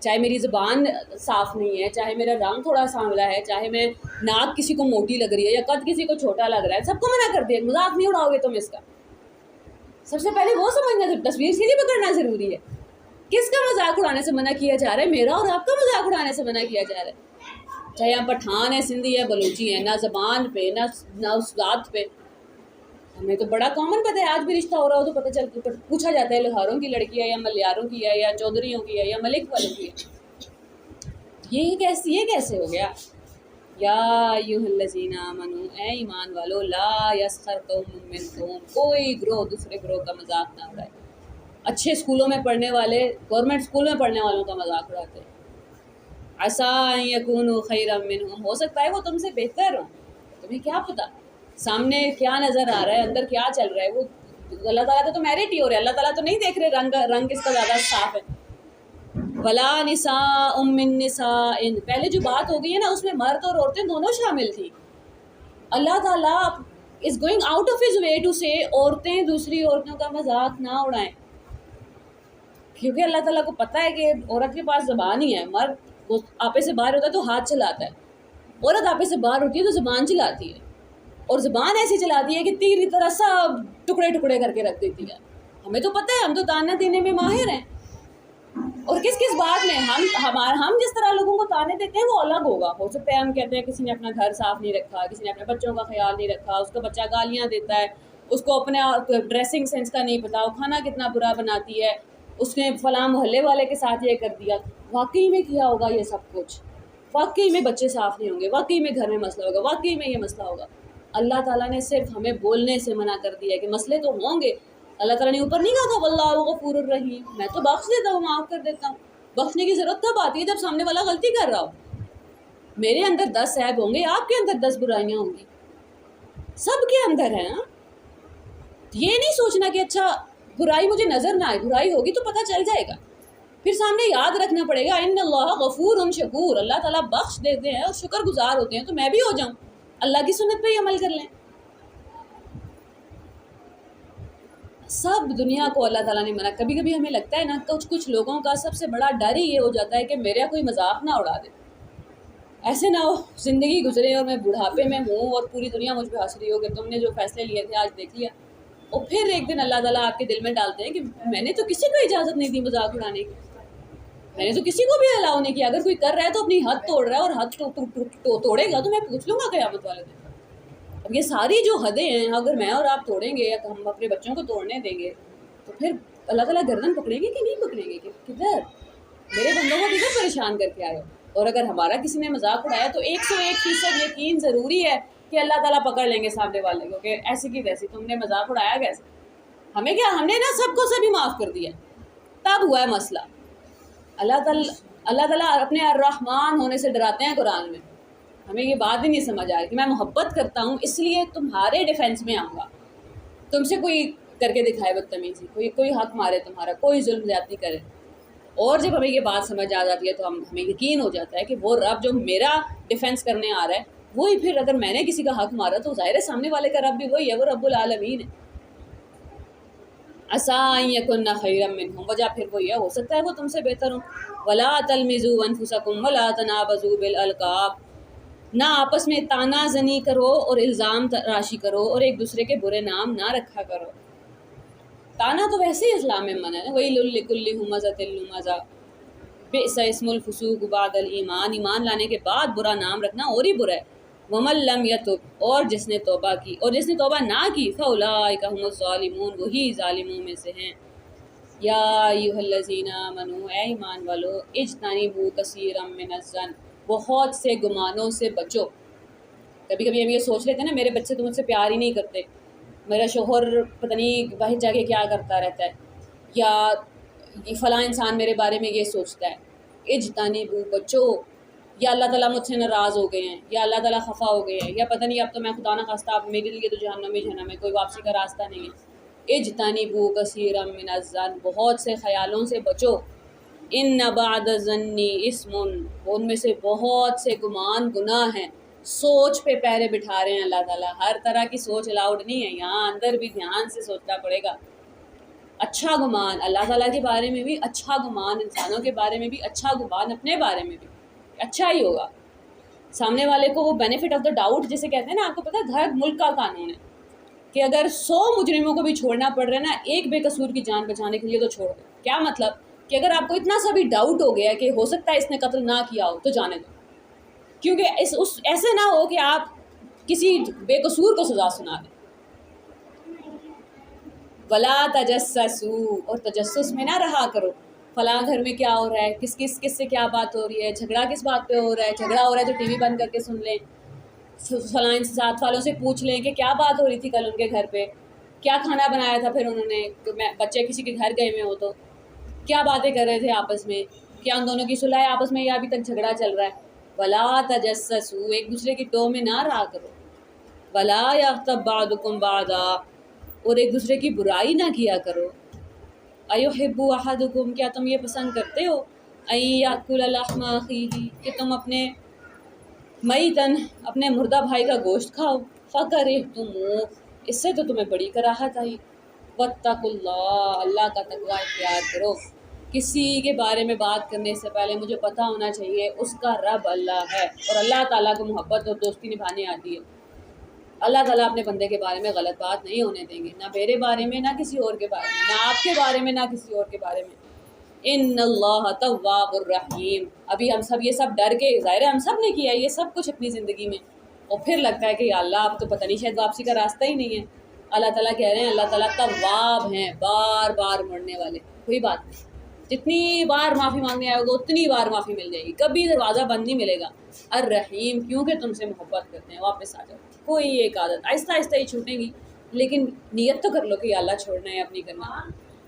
چاہے میری زبان صاف نہیں ہے, چاہے میرا رنگ تھوڑا سانولا ہے, چاہے میں ناک کسی کو موٹی لگ رہی ہے یا قد کسی کو چھوٹا لگ رہا ہے, سب کو منع کر دیا مذاق نہیں اڑاؤ گے تم اس کا. سب سے پہلے وہ سمجھنا, تصویر سیدھی پکڑنا ضروری ہے. کس کا مذاق اڑانے سے منع کیا جا رہا ہے؟ میرا اور آپ کا مذاق اڑانے سے منع کیا جا رہا ہے. چاہے ہم پٹھان ہیں, سندھی ہے, بلوچی ہیں, نہ زبان پہ نہ اس ذات پہ. ہمیں تو بڑا کامن پتہ ہے, آج بھی رشتہ ہو رہا ہو تو پتہ پوچھا جاتا ہے لوہاروں کی لڑکی ہے یا ملیاروں کی ہے یا چودھریوں کی ہے یا ملک والوں کی ہے. یہ کیسے ہو گیا؟ یا ایھا الذین آمنوا, اے ایمان والو, لا یسخر قوم من قوم, کوئی گروہ دوسرے گروہ کا مذاق نہ اڑائے. اچھے اسکولوں میں پڑھنے والے گورنمنٹ اسکول میں پڑھنے والوں کا مذاق اڑاتے ہیں. عسیٰ ان یکونوا خیرا منہم, ہو سکتا ہے وہ تم سے بہتر ہوں, تمہیں کیا پتہ سامنے کیا نظر آ رہا ہے, اندر کیا چل رہا ہے. وہ اللہ تعالیٰ کا تو میرٹ ہی ہو رہا ہے, اللہ تعالیٰ تو نہیں دیکھ رہے رنگ کس کا زیادہ صاف ہے. ولا نساء من نساء, پہلے جو بات ہو گئی ہے نا اس میں مرد اور عورتیں دونوں شامل تھیں. اللہ تعالیٰ is going out of his way to سے عورتیں دوسری عورتوں کا مذاق نہ اڑائیں, کیونکہ اللہ تعالیٰ کو پتہ ہے کہ عورت کے پاس زبان ہی ہے. مرد وہ آپے سے باہر ہوتا ہے تو ہاتھ چلاتا ہے, عورت آپے سے باہر ہوتی ہے تو زبان چلاتی ہے, اور زبان ایسی چلاتی ہے کہ تیر کی طرح سب ٹکڑے ٹکڑے کر کے رکھ دیتی ہے. ہمیں تو پتہ ہے, ہم تو تانے دینے میں ماہر ہیں. اور کس بات میں ہم جس طرح لوگوں کو تانے دیتے ہیں وہ الگ ہوگا. ہو سکتا ہے ہم کہتے ہیں کسی نے اپنا گھر صاف نہیں رکھا, کسی نے اپنے بچوں کا خیال نہیں رکھا, اس کا بچہ گالیاں دیتا ہے, اس کو اپنے ڈریسنگ سینس کا نہیں پتا, وہ کھانا کتنا برا بناتی ہے, اس نے فلاں محلے والے کے ساتھ یہ کر دیا. واقعی میں کیا ہوگا یہ سب کچھ؟ واقعی میں بچے صاف نہیں ہوں گے, واقعی میں گھر میں مسئلہ ہوگا, واقعی میں یہ مسئلہ ہوگا. اللہ تعالیٰ نے صرف ہمیں بولنے سے منع کر دیا ہے کہ مسئلے تو ہوں گے. اللہ تعالیٰ نے اوپر نہیں کہا تھا واللہ غفور الرحیم, میں تو بخش دیتا ہوں, معاف کر دیتا ہوں. بخشنے کی ضرورت کب آتی ہے؟ جب سامنے والا غلطی کر رہا ہو. میرے اندر 10 عیب ہوں گے, آپ کے اندر 10 برائیاں ہوں گی, سب کے اندر ہیں. یہ نہیں سوچنا کہ اچھا برائی مجھے نظر نہ آئے, برائی ہوگی تو پتہ چل جائے گا. پھر سامنے یاد رکھنا پڑے گا ان اللہ غفور شکور, اللہ تعالیٰ بخش دیتے ہیں اور شکر گزار ہوتے ہیں. تو میں بھی ہو جاؤں, اللہ کی سنت پہ ہی عمل کر لیں. سب دنیا کو اللہ تعالیٰ نے منع. کبھی کبھی ہمیں لگتا ہے نا کچھ لوگوں کا سب سے بڑا ڈر ہی یہ ہو جاتا ہے کہ میرا کوئی مذاق نہ اڑا دے. ایسے نہ ہو زندگی گزرے اور میں بڑھاپے میں ہوں اور پوری دنیا مجھ پہ ہنس رہی ہو کہ تم نے جو فیصلے لیے تھے آج دیکھ لیا. اور پھر ایک دن اللہ تعالیٰ آپ کے دل میں ڈالتے ہیں کہ میں نے تو کسی کو اجازت نہیں دی مذاق اڑانے کی, میں نے تو کسی کو بھی الاؤ نہیں کیا. اگر کوئی کر رہا ہے تو اپنی حد توڑ رہا ہے, اور حد توڑے گا تو میں پوچھ لوں گا قیامت والے دن. اب یہ ساری جو حدیں ہیں اگر میں اور آپ توڑیں گے یا ہم اپنے بچوں کو توڑنے دیں گے تو پھر اللہ تعالیٰ گردن پکڑیں گے کہ نہیں پکڑیں گے, کہ کدھر میرے بندوں کو کدھر پریشان کر کے آئے ہو. اور اگر ہمارا کسی نے مذاق اڑایا تو 101% یقین ضروری ہے کہ اللہ تعالیٰ پکڑ لیں گے سامنے والے کو کہ ایسی کی ویسی تم نے مذاق اڑایا کیسے. ہمیں کیا, ہم نے نا سب کو سبھی معاف کر دیا, تب ہوا ہے مسئلہ. اللہ تعالیٰ اپنے الرحمن ہونے سے ڈراتے ہیں قرآن میں. ہمیں یہ بات ہی نہیں سمجھ آئی کہ میں محبت کرتا ہوں اس لیے تمہارے ڈیفینس میں آؤں گا. تم سے کوئی کر کے دکھائے بدتمیزی، کوئی حق مارے تمہارا، کوئی ظلم زیادتی کرے، اور جب ہمیں یہ بات سمجھ آ جاتی ہے تو ہمیں یقین ہو جاتا ہے کہ وہ رب جو میرا ڈیفینس کرنے آ رہا ہے وہی پھر اگر میں نے کسی کا حق مارا تو ظاہر ہے سامنے والے کا رب بھی وہی ہے، وہ رب العالمین ہے۔ عسیٰ ان یکن خیرا منہم، وجہ پھر وہی ہے، ہو سکتا ہے وہ تم سے بہتر ہوں۔ ولا تلمزوا انفسکم ولا تنابزوا بالالقاب، نہ آپس میں تانا زنی کرو اور الزام تراشی کرو اور ایک دوسرے کے برے نام نہ رکھا کرو۔ تانا تو ویسے ہی اسلام میں منع ہے، ویل لکل ہمزۃ لمزہ بئس اسم الفسوق بعد الایمان، ایمان لانے کے بعد برا نام رکھنا اور ہی برا ہے۔ ومن لم یتب، اور جس نے توبہ کی اور جس نے توبہ نہ کی، فاولئک هم الظالمون، وہی ظالموں میں سے ہیں۔ یا ایھا الذین آمنوا، اے ایمان والو، اجتنبوا کثیرا من الظن، بہت سے گمانوں سے بچو۔ کبھی کبھی ہم یہ سوچ لیتے ہیں نا میرے بچے تو مجھ سے پیار ہی نہیں کرتے، میرا شوہر پتہ نہیں باہر جا کے کیا کرتا رہتا ہے، یا فلاں انسان میرے بارے میں یہ سوچتا ہے۔ اجتنبوا، بچو، یا اللہ تعالیٰ مجھ سے ناراض ہو گئے ہیں، یا اللہ تعالیٰ خفا ہو گئے ہیں، یا پتہ نہیں اب تو میں خدا نہ خواستہ اب میرے لیے تو جہنم ہے، کوئی واپسی کا راستہ نہیں ہے۔ اجتنبوا کثیرا من الظن، بہت سے خیالوں سے بچو۔ ان بعد الظن اسم، ان میں سے بہت سے گمان گناہ ہیں۔ سوچ پہ پیرے بٹھا رہے ہیں اللہ تعالیٰ، ہر طرح کی سوچ الاؤڈ نہیں ہے، یہاں اندر بھی دھیان سے سوچنا پڑے گا۔ اچھا گمان اللہ تعالیٰ کے بارے میں بھی، اچھا گمان انسانوں کے بارے میں بھی، اچھا گمان اپنے بارے میں بھی، اچھا ہی ہوگا۔ سامنے والے کو وہ بینیفٹ آف دا ڈاؤٹ جسے کہتے ہیں نا، آپ کو پتہ ہے ہر ملک کا قانون ہے کہ اگر 100 مجرموں کو بھی چھوڑنا پڑ رہا ہے نا ایک بے قصور کی جان بچانے کے لیے تو چھوڑ دو۔ کیا مطلب کہ اگر آپ کو اتنا سا بھی ڈاؤٹ ہو گیا کہ ہو سکتا ہے اس نے قتل نہ کیا ہو تو جانے دو، کیونکہ ایسے نہ ہو کہ آپ کسی بے قصور کو سزا سنا دیں۔ ولا تجسسوا، اور تجسس میں نہ رہا کرو، فلاں گھر میں کیا ہو رہا ہے، کس سے کیا بات ہو رہی ہے، جھگڑا کس بات پہ ہو رہا ہے، جھگڑا ہو رہا ہے تو ٹی وی بند کر کے سن لیں، فلاں ساتھ والوں سے پوچھ لیں کہ کیا بات ہو رہی تھی کل ان کے گھر پہ، کیا کھانا بنایا تھا پھر انہوں نے، بچے کسی کے گھر گئے ہوئے ہو تو کیا باتیں کر رہے تھے آپس میں، کیا ان دونوں کی صلح ہے آپس میں یا ابھی تک جھگڑا چل رہا ہے۔ ولا تجسسوا، ایک دوسرے کی ٹو میں نہ رہا کرو۔ ولا یغتب بعضکم بعضا، اور ایک دوسرے کی برائی نہ کیا کرو۔ ایحب احدکم، کیا تم یہ پسند کرتے ہو، ان یاکل لحم اخیہ، کہ تم اپنے میتن، اپنے مردہ بھائی کا گوشت کھاؤ، فکرہتموہ، اس سے تو تمہیں بڑی کراہت آئی۔ واتقوا اللہ، اللہ کا تقوی اختیار کرو۔ کسی کے بارے میں بات کرنے سے پہلے مجھے پتہ ہونا چاہیے اس کا رب اللہ ہے، اور اللہ تعالیٰ کو محبت اور دوستی نبھانے آتی ہے۔ اللہ تعالیٰ اپنے بندے کے بارے میں غلط بات نہیں ہونے دیں گے، نہ میرے بارے میں، نہ کسی اور کے بارے میں، نہ آپ کے بارے میں، نہ کسی اور کے بارے میں۔ ان اللہ تواب الرحیم، ابھی ہم سب یہ سب ڈر کے، ظاہر ہے ہم سب نے کیا یہ سب کچھ اپنی زندگی میں، اور پھر لگتا ہے کہ یا اللہ اب تو پتہ نہیں شاید واپسی کا راستہ ہی نہیں ہے۔ اللہ تعالیٰ کہہ رہے ہیں اللہ تعالیٰ تواب ہیں، بار بار مرنے والے، کوئی بات نہیں، جتنی بار معافی مانگنے آئے گا اتنی بار معافی مل جائے گی، کبھی دروازہ بند نہیں ملے گا۔ الرحیم، کیونکہ تم سے محبت کرتے ہیں، واپس آ جاؤ۔ کوئی ایک عادت آہستہ آہستہ ہی چھوٹیں گی، لیکن نیت تو کر لو کہ یا اللہ چھوڑنا ہے اپنی کرنا۔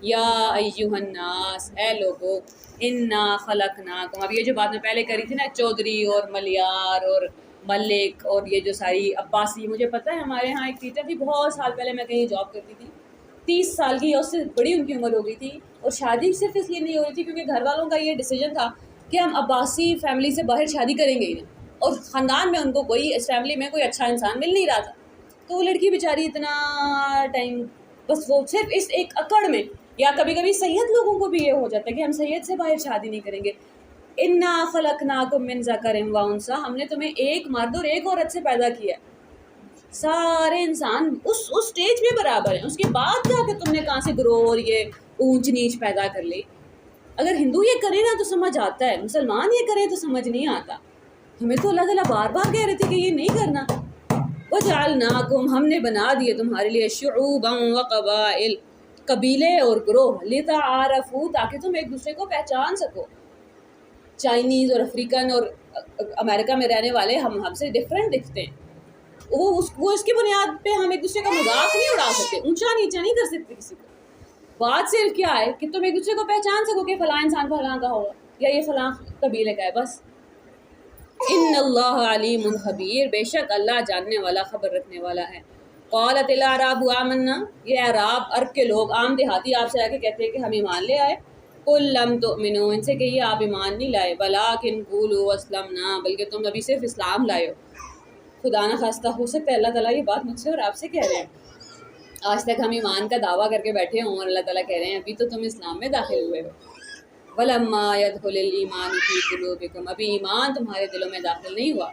یا ایھا الناس، اے لوگو، انا خلقناکم، اب یہ جو بات میں پہلے کری تھی نا، چودھری اور ملیار اور ملک اور یہ جو ساری عباسی، مجھے پتہ ہے ہمارے ہاں ایک ٹیچر تھی بہت سال پہلے، میں کہیں جاب کرتی تھی، 30 سال کی، اس سے بڑی ان کی عمر ہو گئی تھی، اور شادی صرف اس لیے نہیں ہو رہی تھی کیونکہ گھر والوں کا یہ ڈیسیجن تھا کہ ہم عباسی فیملی سے باہر شادی کریں گے ہی نہیں، اور خاندان میں ان کو کوئی، اس فیملی میں کوئی اچھا انسان مل نہیں رہا تھا، تو وہ لڑکی بیچاری اتنا ٹائم بس وہ صرف اس ایک اکڑ میں، یا کبھی کبھی سید لوگوں کو بھی یہ ہو جاتا ہے کہ ہم سید سے باہر شادی نہیں کریں گے۔ انا خلقناکم من ذکر و انثی، ہم نے تمہیں ایک مرد اور ایک عورت سے پیدا کیا ہے، سارے انسان اس سٹیج پہ برابر ہیں، اس کے بعد جا کے تم نے کہاں سے گرو اور یہ اونچ نیچ پیدا کر لی۔ اگر ہندو یہ کرے نا تو سمجھ آتا ہے، مسلمان یہ کرے تو سمجھ نہیں آتا۔ ہمیں تو اللہ تعالیٰ بار بار کہہ رہے تھے کہ یہ نہیں کرنا۔ وَجَعَلْنَاكُمْ، ہم نے بنا دیے تمہارے لیے، شُعُوبًا وَقَبَائِلَ، قبیلے اور گروہ، لِتَعَارَفُوا، تاکہ تم ایک دوسرے کو پہچان سکو۔ چائنیز اور افریقن اور امریکہ میں رہنے والے ہم سے ڈفرینٹ دکھتے ہیں، وہ اس کی بنیاد پہ ہم ایک دوسرے کا مذاق نہیں اڑا سکتے، اونچا نیچا نہیں کر سکتے کسی کو۔ بات صرف کیا ہے کہ تم ایک دوسرے کو پہچان سکو کہ فلاں انسان فلاں کا ہوگا یا یہ فلاں قبیلے کا ہے، بس۔ ان اللہ علیم خبیر، بے شک اللہ جاننے والا، خبر رکھنے والا ہے۔ قالت الاعراب آمنا، یہ اعراب عرب کے لوگ عام دیہاتی آپ سے آ کے کہتے ہیں کہ ہم ایمان لے آئے. قل لم تؤمنوا، ان سے کہیے آپ ایمان نہیں لائے، ولکن قولوا اسلمنا، بلکہ تم ابھی صرف اسلام لائے ہو. خدا نہ خواستہ ہو سکتا ہے اللہ تعالیٰ یہ بات مجھ سے اور آپ سے کہہ رہے ہیں، آج تک ہم ایمان کا دعویٰ کر کے بیٹھے ہوں اور اللہ تعالیٰ کہہ رہے ہیں ابھی تو تم اسلام میں داخل ہوئے ہو. وَلَمَّا يَدْخُلِ الْإِيمَانُ فِي قُلُوبِكُمْ، ابھی ایمان تمہارے دلوں میں داخل نہیں ہوا.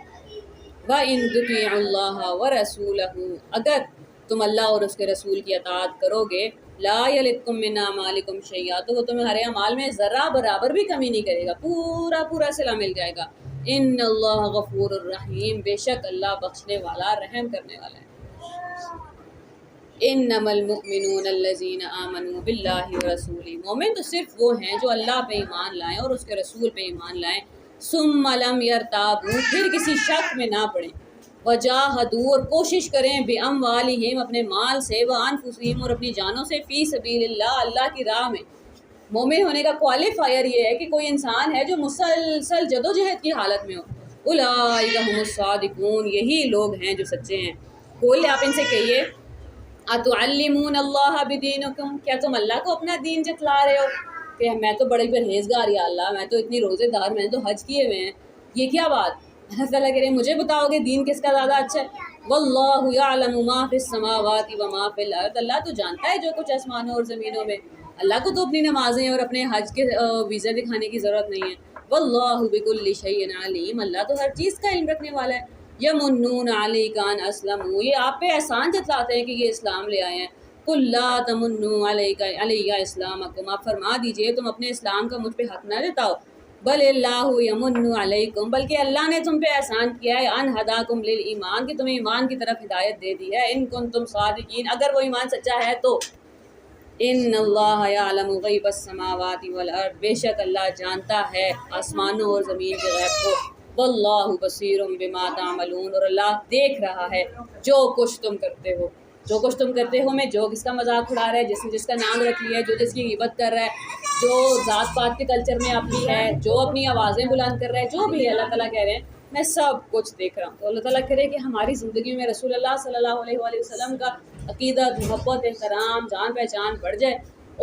وَإِن تُطِيعُوا اللَّهَ وَرَسُولَهُ، اگر تم اللہ اور اس کے رسول کی اطاعت کرو گے، لا یلدکم من اعمالکم شیئا، تو وہ تمہارے اعمال میں ذرہ برابر بھی کمی نہیں کرے گا، پورا پورا صلہ مل جائے گا. ان اللہ غفور الرحیم، بے شک اللہ بخشنے والا رحم کرنے والا ہے. انما المؤمنون الذین آمنوا باللہ ورسولہ، مومن تو صرف وہ ہیں جو اللہ پہ ایمان لائیں اور اس کے رسول پہ ایمان لائیں. ثم لم یرتابوا، پھر کسی شک میں نہ پڑیں. وجاہدوا، اور کوشش کریں، باموالہم، اپنے مال سے، وانفسہم، اور اپنی جانوں سے، فی سبیل اللہ، اللہ کی راہ میں. مومن ہونے کا کوالیفائر یہ ہے کہ کوئی انسان ہے جو مسلسل جدوجہد کی حالت میں ہو. اولئک ھم الصادقون، یہی لوگ ہیں جو سچے ہیں. قل، آپ ان سے کہیے، اتعلمون اللہ بدینکم، کیا تم اللہ کو اپنا دین جتلا رہے ہو کہ میں تو بڑی پرہیزگار یا اللہ، میں تو اتنی روزے دار، میں تو حج کیے ہوئے ہیں، یہ کیا بات؟ اللہ تعالیٰ کہہ رہے ہیں مجھے بتاؤ گے دین کس کا زیادہ اچھا ہے. واللہ یعلم ما فی السماوات وما فی الارض، اللہ تو جانتا ہے جو کچھ آسمانوں اور زمینوں میں. اللہ کو تو اپنی نمازیں اور اپنے حج کے ویزے دکھانے کی ضرورت نہیں ہے. واللہ بکل شیء علیم، اللہ تو ہر چیز کا علم رکھنے والا ہے. یمنون علیک ان اسلموا، یہ آپ پہ احسان جتلاتے ہیں کہ یہ اسلام لے آئے ہیں. قل لا تمنوا علی اسلامکم، آپ فرما دیجئے تم اپنے اسلام کا مجھ پہ حق نہ جتاؤ. بل اللہ یمن علیکم، بلکہ اللہ نے تم پہ احسان کیا ہے، ان ہداکم للایمان، کہ تمہیں ایمان کی طرف ہدایت دے دی ہے. ان کنتم صادقین، اگر وہ ایمان سچا ہے تو. ان اللہ یعلم غیب السماوات والارض، بے شک اللہ جانتا ہے آسمانوں اور زمین کے غیب کو. واللہ بصیر بما تعملون، اور اللہ دیکھ رہا ہے جو کچھ تم کرتے ہو. جو کچھ تم کرتے ہو میں جو کس کا مذاق اڑا رہا ہے، جس نے جس کا نام رکھ لیا ہے، جو جس کی غیبت کر رہا ہے، جو ذات پات کے کلچر میں اپنی ہے، جو اپنی آوازیں بلند کر رہا ہے، جو بھی ہے اللہ تعالیٰ کہہ رہے ہیں میں سب کچھ دیکھ رہا ہوں. تو اللہ تعالیٰ کرے کہ ہماری زندگی میں رسول اللہ صلی اللہ علیہ وآلہ وسلم کا عقیدت، محبت، احترام، جان پہچان بڑھ جائے،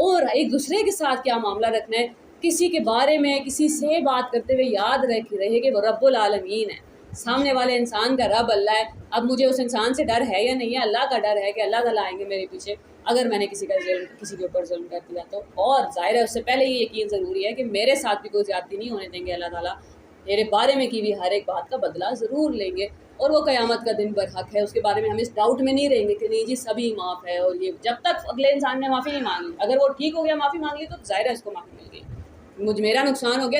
اور ایک دوسرے کے ساتھ کیا معاملہ رکھنا ہے، کسی کے بارے میں کسی سے بات کرتے ہوئے یاد رہے کہ وہ رب العالمین ہے، سامنے والے انسان کا رب اللہ ہے. اب مجھے اس انسان سے ڈر ہے یا نہیں ہے؟ اللہ کا ڈر ہے کہ اللہ تعالیٰ آئیں گے میرے پیچھے اگر میں نے کسی کے اوپر ظلم کر دیا تو. اور ظاہر ہے اس سے پہلے یہ یقین ضروری ہے کہ میرے ساتھ بھی کوئی زیادتی نہیں ہونے دیں گے. اللہ تعالیٰ میرے بارے میں کی بھی ہر ایک بات کا بدلہ ضرور لیں گے، اور وہ قیامت کا دن برحق ہے. اس کے بارے میں ہم اس ڈاؤٹ میں نہیں رہیں گے کہ نہیں جی سبھی معاف ہے، اور یہ جب تک اگلے انسان نے معافی نہیں مانگی، اگر وہ ٹھیک ہو گیا معافی مانگ لی تو ظاہر ہے اس کو معافی مل گئی. میرا نقصان ہو گیا.